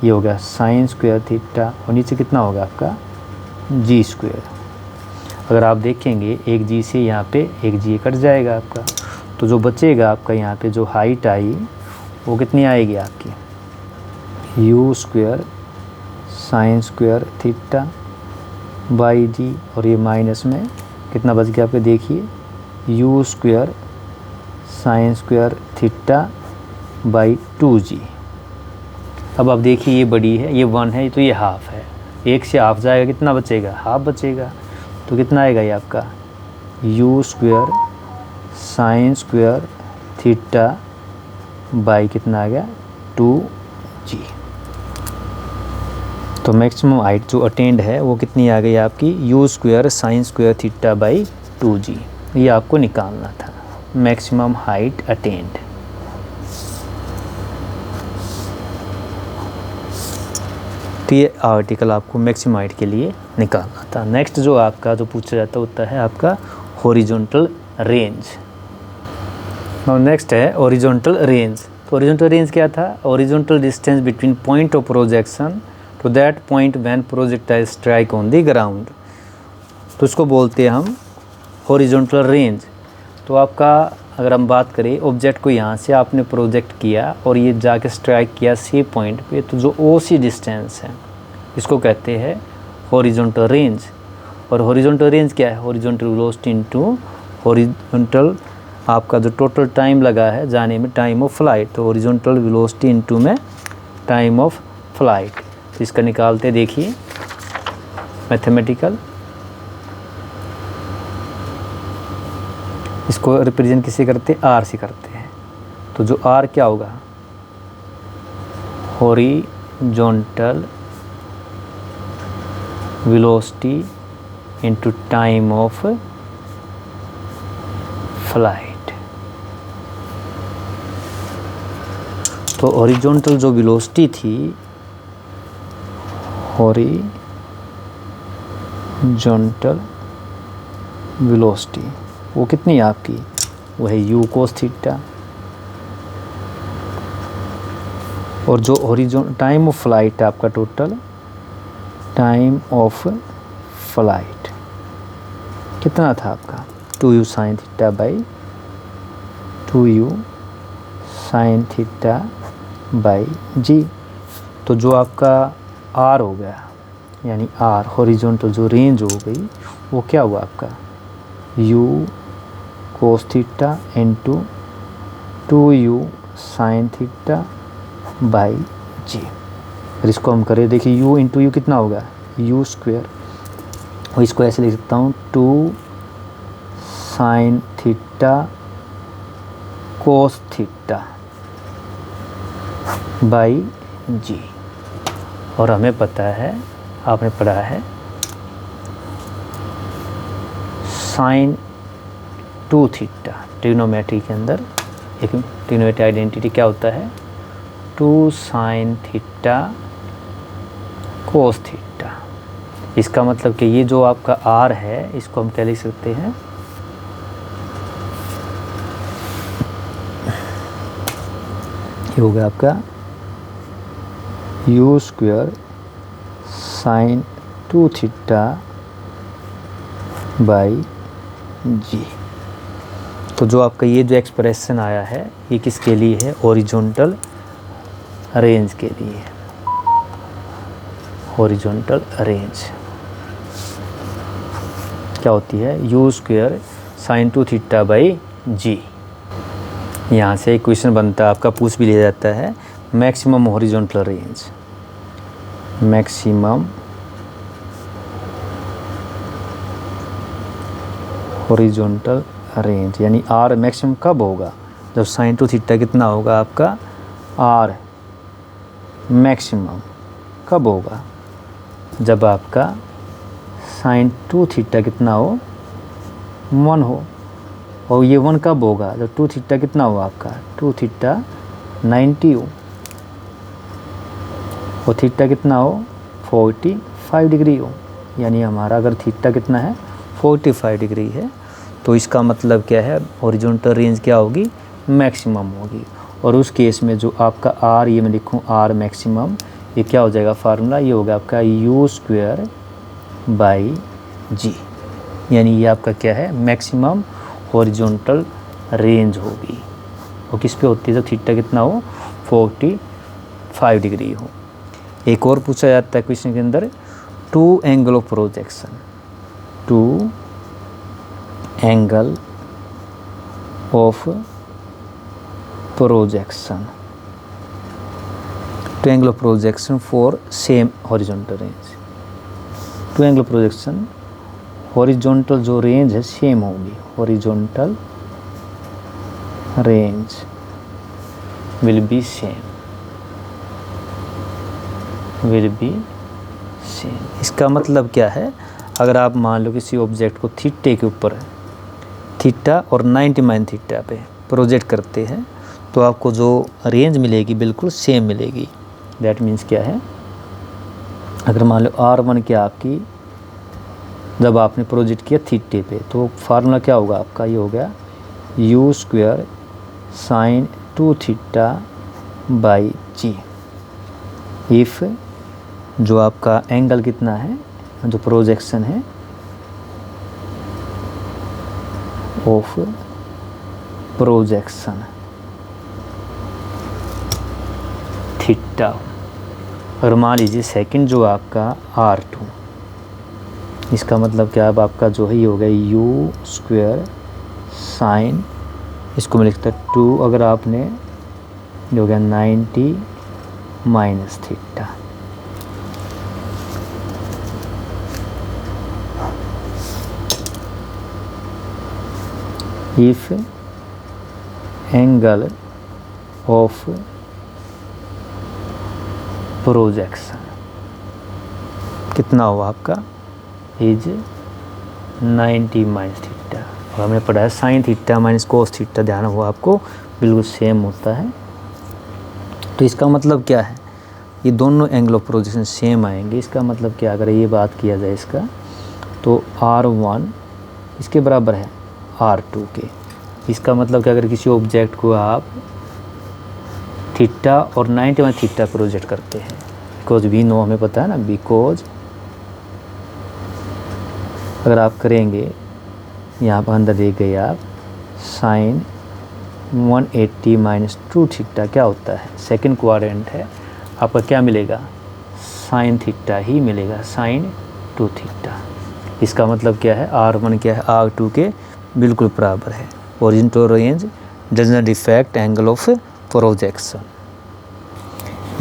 ये हो गया साइन स्क्वायर थीटा, और नीचे कितना होगा आपका जी स्क्वायर। अगर आप देखेंगे एक जी से यहाँ पे एक जी कट जाएगा आपका, तो जो बचेगा आपका यहाँ पे जो हाइट आई वो कितनी आएगी आपकी, u square sine square theta by g, और ये माइनस में कितना बच गया आपके, देखिए u square sine square theta by 2g। अब आप देखिए ये बड़ी है, ये 1 है, तो ये हाफ है, एक से हाफ जाएगा, कितना बचेगा, हाफ बचेगा। तो कितना आएगा ये आपका u square sine square theta by कितना आ गया 2g। तो मैक्सिमम हाइट जो अटेंड है वो कितनी आ गई आपकी, u square sine square theta by 2g। ये आपको निकालना था मैक्सिमम हाइट अटेंड। तो ये आर्टिकल आपको मैक्सिमम हाइट के लिए निकालना था। नेक्स्ट जो आपका जो पूछा जाता होता है आपका हॉरिजॉन्टल रेंज। नाउ नेक्स्ट है हॉरिजॉन्टल रेंज। तो हॉरिजॉन्टल रेंज क्या था, horizontal distance between point of projection to that point when projectile strike on the ground. तो इसको बोलते हैं हम हॉरिजॉन्टल रेंज। तो आपका अगर हम बात करें ऑब्जेक्ट को यहाँ से आपने प्रोजेक्ट किया और ये जाके स्ट्राइक किया सी पॉइंट पे, तो जो ओ सी डिस्टेंस है इसको कहते हैं हॉरिजॉन्टल रेंज। और हॉरिजॉन्टल रेंज क्या है, हॉरिजॉन्टल वेलोसिटी इनटू हॉरिजॉन्टल आपका जो टोटल टाइम लगा है जाने में, टाइम ऑफ फ्लाइट। तो हॉरिजॉन्टल वेलोसिटी इनटू में टाइम ऑफ फ्लाइट। तो इसका निकालते देखिए मैथमेटिकल, इसको रिप्रेजेंट किसे करते हैं, आर से करते हैं। तो जो आर क्या होगा, horizontal velocity into time of flight. तो हॉरिजॉन्टल जो वेलोसिटी थी, हॉरिजॉन्टल वेलोसिटी वो कितनी है आपकी, वो है u cos थीटा। और जो हॉरिजॉन्टल टाइम ऑफ फ्लाइट है आपका, टोटल टाइम ऑफ फ्लाइट कितना था आपका, 2u sin theta by 2u sin theta by g. तो जो आपका r हो गया, यानी r हॉरिजॉन्टल जो रेंज हो गई, वो क्या हुआ आपका u cos theta into 2u sin theta by g. फिर इसको हम करें, देखिए u इंटू यू कितना होगा, u स्क्वेयर, और इसको ऐसे लिख सकता हूँ 2 sin theta cos theta by g. और हमें पता है, आपने पढ़ा है sin 2 थीटा, ट्रिग्नोमेट्री के अंदर एक ट्रिग्नोमेट्री आइडेंटिटी क्या होता है, 2 sin थीटा cos थीटा। इसका मतलब कि ये जो आपका r है, इसको हम क्या लिख सकते हैं, ये हो गया आपका u square sin 2 theta by g. तो जो आपका ये जो एक्सप्रेशन आया है, ये किसके लिए है, हॉरिजॉन्टल रेंज के लिए, हॉरिजॉन्टल रेंज क्या होती है, u square sin 2 theta by g. यहाँ से एक क्वेश्चन बनता है आपका, पूछ भी लिया जाता है, maximum horizontal range, maximum horizontal range, यानी r मैक्सिमम कब होगा, जब sin 2 थीटा कितना होगा आपका, r मैक्सिमम कब होगा, जब आपका sin 2 थीटा कितना हो, 1 हो। और ये 1 कब होगा, जब 2 थीटा कितना हो आपका, 2 थीटा 90 हो, और थीटा कितना हो, 45 डिग्री हो। यानी हमारा अगर थीटा कितना है, 45 डिग्री है, तो इसका मतलब क्या है, हॉरिजॉन्टल रेंज क्या होगी, मैक्सिमम होगी। और उस केस में जो आपका r, ये मैं लिखूँ r मैक्सिमम, ये क्या हो जाएगा फार्मूला, ये होगा आपका u स्क्वेयर बाई जी। यानी ये आपका क्या है, मैक्सिमम हॉरिजॉन्टल रेंज होगी। वो किस पे होती है, जब थीटा कितना हो, 45 डिग्री हो। एक और पूछा जाता है क्वेश्चन के अंदर, 2 angle of projection, 2 angle of projection, 2 angle of projection for same horizontal range. 2 angle of projection, horizontal जो रेंज है सेम होगी, horizontal range will be same, will be same. इसका मतलब क्या है, अगर आप मान लो किसी ऑब्जेक्ट को थीटे के ऊपर, थीटा और 90 थीटा पे प्रोजेक्ट करते हैं, तो आपको जो रेंज मिलेगी बिल्कुल सेम मिलेगी। दैट मीन्स क्या है, अगर मान लो r1 क्या आपकी, जब आपने प्रोजेक्ट किया थीटे पे, तो फार्मूला क्या होगा आपका, ये हो गया u square sin 2 theta by G. If जो आपका एंगल कितना है, जो प्रोजेक्शन है ऑफ प्रोजेक्शन थीटा, और मान लीजिए सेकंड जो आपका r2, इसका मतलब क्या, अब आपका जो है ये हो गया u स्क्वेयर साइन, इसको मैं लिखता 2, अगर आपने ये हो गया 90 minus theta. If angle of projection कितना हुआ आपका, इज 90 माइनस थीटा। और हमने पढ़ा है sine theta minus cos theta, ध्यान हुआ आपको, बिल्कुल सेम होता है। तो इसका मतलब क्या है, ये दोनों एंगल ऑफ प्रोजेक्शन सेम आएंगे। इसका मतलब क्या, अगर ये बात किया जाए इसका, तो R1 इसके बराबर है R2 के। इसका मतलब कि अगर किसी ऑब्जेक्ट को आप थीटा और 90 में थीटा प्रोजेक्ट करते हैं, बिकॉज वी नो, हमें पता है ना, बिकॉज अगर आप करेंगे यहाँ पर अंदर देख गए आप साइन 180 माइनस 2 थीटा क्या होता है, सेकंड क्वाड्रेंट है, आपका क्या मिलेगा, साइन थीटा ही मिलेगा, साइन 2 थीटा। इसका मतलब क्या है, R1 क्या है, R2 के बिल्कुल बराबर है। Origin range does not effect angle of projection.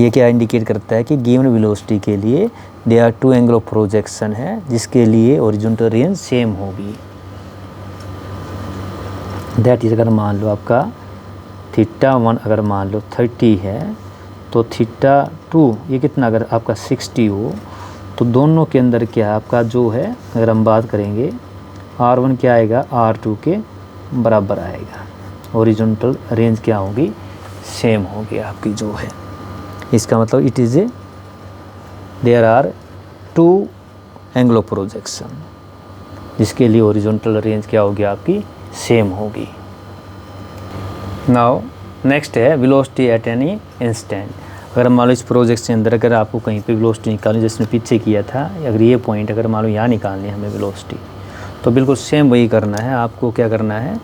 ये क्या इंडिकेट करता है कि गिवन वेलोसिटी के लिए they are 2 angle of projection है, जिसके लिए ओरिजिनल रेंज सेम होगी। दैट इज, अगर मान लो आपका थीटा 1 अगर मान लो 30 है, तो थीटा 2 ये कितना, अगर आपका 60 हो, तो दोनों के अंदर क्या आपका जो है, अगर हम बात करेंगे R1 क्या आएगा, R2 के बराबर आएगा। ओरिजिनल रेंज क्या होगी, सेम होगी आपकी जो है। इसका मतलब it is a there are 2 angle of projection, जिसके लिए ओरिजिनल रेंज क्या होगी आपकी, सेम होगी। नाउ नेक्स्ट है वेलोसिटी एट एनी इंस्टेंट। अगर मान लो इस प्रोजेक्ट के अंदर अगर आपको कहीं पे वेलोसिटी निकालनी, जिसने पीछे किया था, अगर ये पॉइंट अगर मान लो यहाँ निकालनी है हमें वेलोसिटी, तो बिल्कुल सेम वही करना है। आपको क्या करना है,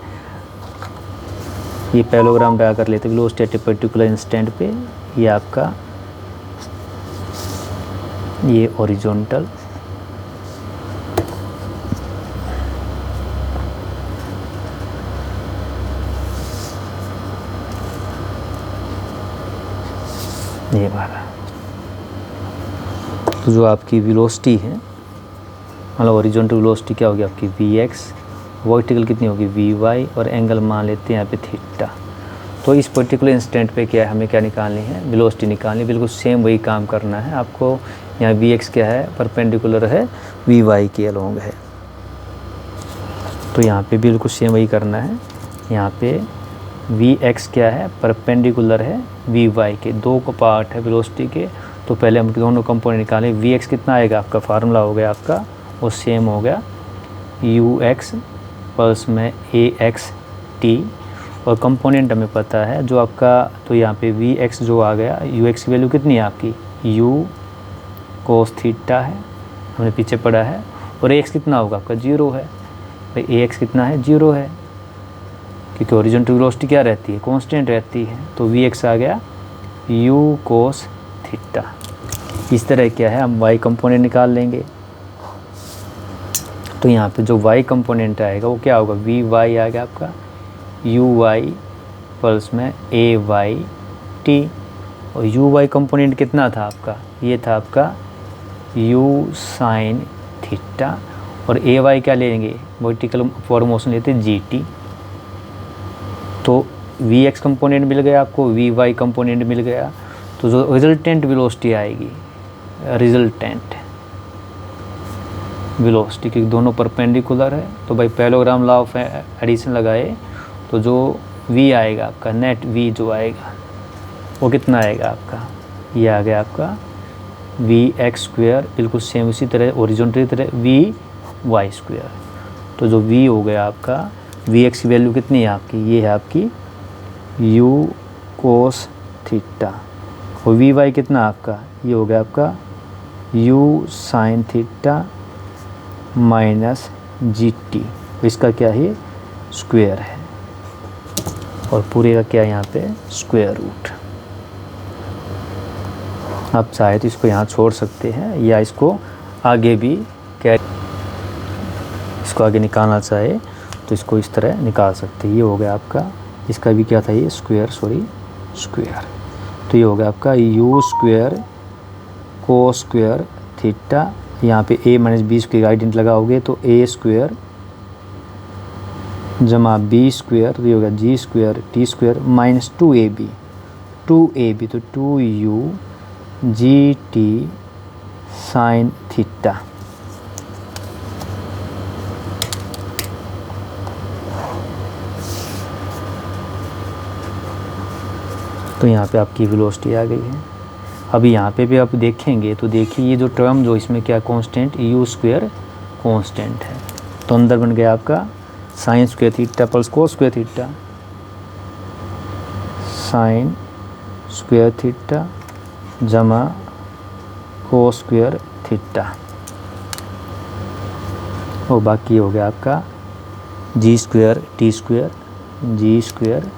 ये पैरेललोग्राम ड्रा कर लेते, velocity at a particular instant पे, ये आपका ये हॉरिजॉन्टल, ये वाला, तो जो आपकी वेलोसिटी है, मतलब हॉरिजॉन्टल वेलोसिटी क्या होगी आपकी Vx, वर्टिकल कितनी होगी Vy, और एंगल मान लेते हैं यहाँ पे थीटा। तो इस पर्टिकुलर इंस्टेंट पे क्या है, हमें क्या निकालनी है, वेलोसिटी निकालनी, बिल्कुल सेम वही काम करना है आपको। यहाँ Vx क्या है, परपेंडिकुलर है Vy के अलोंग है, तो यहाँ पे बिल्कुल सेम वही करना है। यहाँ पे Vx क्या है, परपेंडिकुलर है Vy के, दो को पार्ट है वेलोसिटी के, तो पहले हम दोनों कंपोनेंट निकालें। Vx कितना आएगा आपका, फार्मूला हो गया आपका वो सेम हो गया Ux प्लस में Ax t, और कंपोनेंट हमें पता है जो आपका, तो यहाँ पे Vx जो आ गया, Ux की वैल्यू कितनी है आपकी, U cos थीटा है, हमने पीछे पढ़ा है, और Ax कितना होगा आपका 0 है, भाई Ax कितना है 0 है, क्योंकि हॉरिजॉन्टल वेलोसिटी क्या रहती है, कांस्टेंट रहती है, तो Vx आ गया U cos थीटा। इस तरह क्या है, हम y कंपोनेंट निकाल लेंगे, तो यहाँ पे जो y कंपोनेंट आएगा वो क्या होगा, Vy आएगा आपका Uy प्लस में Ayt, और Uy कंपोनेंट कितना था आपका, ये था आपका U sin थीटा, और Ay क्या लेंगे, वर्टिकल अपवर्ड मोशन लेते Gt, तो Vx कंपोनेंट मिल गया आपको, Vy कंपोनेंट मिल गया, तो जो रिजल्टेंट वेलोसिटी आएगी, रिजल्टेंट वेलोसिटी, क्योंकि दोनों परपेंडिकुलर है, तो भाई पैरेललोग्राम लॉ ऑफ एडिशन लगाए, तो जो V आएगा आपका, नेट V जो आएगा वो कितना आएगा आपका, ये आ गया आपका Vx स्क्वायर, बिल्कुल सेम उसी तरह हॉरिजॉन्टल तरह Vy स्क्वायर, तो जो V हो गया आपका, Vx की वैल्यू कितनी है आपकी, ये है आपकी U cos थीटा, और Vy कितना आपका, ये हो गया आपका U sin theta minus Gt, इसका क्या है स्क्वायर है, और पूरे का क्या यहाँ पे स्क्वायर रूट। आप चाहे तो इसको यहाँ छोड़ सकते हैं, या इसको आगे भी क्या, इसको आगे निकालना चाहे तो इसको इस तरह निकाल सकते हैं। ये हो गया आपका, इसका भी क्या था ये स्क्वायर, स्क्वायर, तो ये हो गया आपका U square cos square theta, यहाँ पे a माइनस बी स्क्वायर आइडेंट लगाओगे तो a स्क्वायर जमा b स्क्वायर, तो ये होगा g square t square minus 2ab, तो 2u gt साइन थीटा। तो यहाँ पे आपकी वेलोसिटी आ गई है। अभी यहाँ पे भी आप देखेंगे तो देखिए, ये जो टर्म जो इसमें क्या कांस्टेंट U स्क्वायर कांस्टेंट है, तो अंदर बन गया आपका sine square theta plus cos square theta, sine square theta जमा कोस स्क्वायर थीटा, और बाकी हो गया आपका जी स्क्वायर टी स्क्वायर, जी square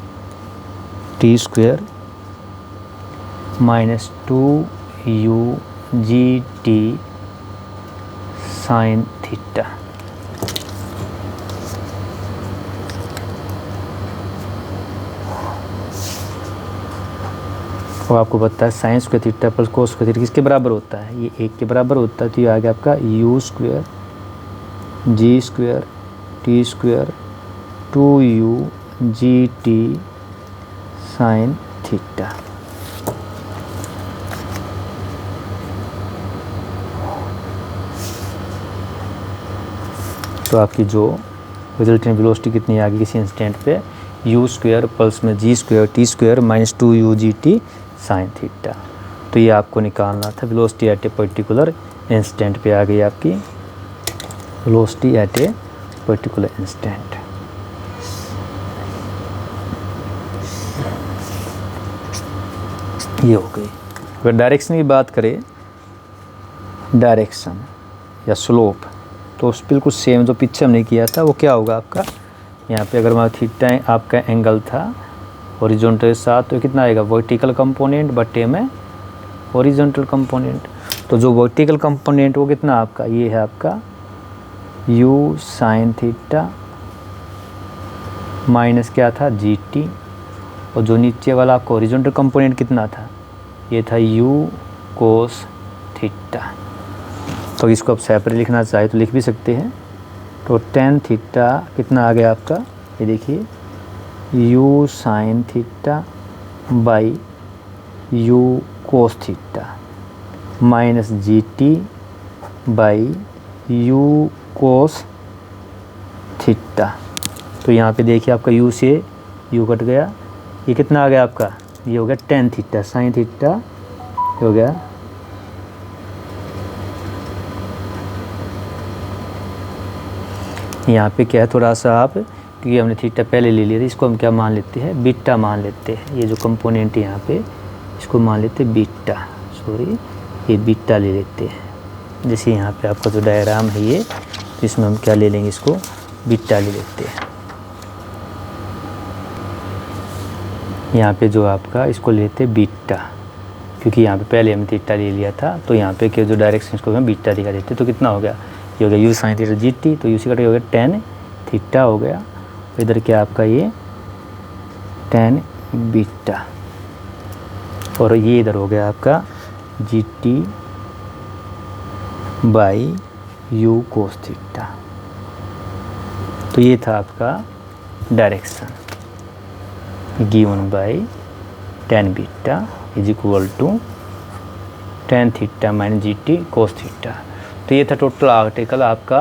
T square minus 2u G T sine theta. और आपको पता है sine square theta plus cos square theta किसके बराबर होता है, ये 1 के बराबर होता है। तो ये आ गया आपका यू स्क्वायर जी square T square 2u G T sine theta. तो आपकी जो रिजल्टेंट वेलोसिटी कितनी आ गई किसी इंस्टेंट पे, यू स्क्वायर प्लस में g square T square minus 2u G T sine theta. तो ये आपको निकालना था velocity at a particular instant पे आ गई आपकी velocity at a particular instant. ये हो गई। अगर डायरेक्शन की बात करें, डायरेक्शन या स्लोप, तो बिल्कुल सेम जो पीछे हमने किया था वो क्या होगा आपका, यहाँ पे अगर हमारा थीटा आपका एंगल था हॉरिजॉन्टल के साथ, तो कितना आएगा वर्टिकल कंपोनेंट बटे में हॉरिजॉन्टल कंपोनेंट। तो जो वर्टिकल कंपोनेंट वो कितना आपका, ये है आपका u साइन थीटा माइनस क्या था जी टी, और जो नीचे वाला आपका हॉरिजॉन्टल कंपोनेंट कितना था, ये था u कोस थीटा। तो इसको आप सेपरेट लिखना चाहे तो लिख भी सकते हैं। तो टेन थीटा कितना आ गया आपका, ये देखिए u sine theta by u cos theta minus G T by u cos theta. तो यहाँ पे देखिए आपका u से u कट गया, ये कितना आ गया आपका, ये हो गया टेन थीटा साइन थीटा हो गया यहाँ पे क्या है थोड़ा सा आप, क्योंकि हमने थीटा पहले ले लिया था, इसको हम क्या मान लेते हैं, बीटा मान लेते हैं। ये जो कंपोनेंट है यहाँ पे इसको मान लेते हैं बीटा, सॉरी ये बीटा ले लेते हैं। जैसे यहाँ पे आपका जो डायग्राम है ये, तो इसमें हम क्या ले लेंगे, इसको बीटा ले लेते हैं। यहाँ पे जो आपका इसको लेते हैं बीटा, क्योंकि यहाँ पे पहले हमने थीटा ले लिया था, तो यहाँ पे क्या जो डायरेक्शन इसको हम बीटा दिखा देते। तो कितना हो गया, ये हो गया you sine theta G T, तो यू सी कट हो गया टेन थीटा हो गया, तो इधर क्या आपका ये टेन बीटा, और ये इधर हो गया आपका G T by U cos theta. तो ये था आपका direction given by tan beta is equal to tan theta minus G T cos theta. तो ये था टोटल आर्टिकल आपका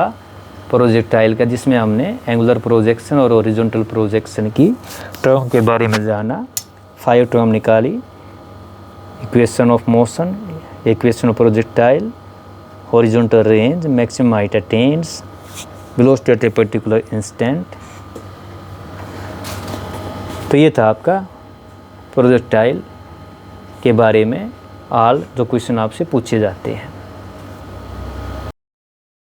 प्रोजेक्टाइल का, जिसमें हमने एंगुलर प्रोजेक्शन और हॉरिजॉन्टल प्रोजेक्शन की टर्म के बारे में जाना। 5 टर्म निकाली, equation of motion, equation of projectile, horizontal range, maximum height attains, velocity at a particular instant. तो ये था आपका प्रोजेक्टाइल के बारे में ऑल जो क्वेश्चन आपसे पूछे जाते हैं।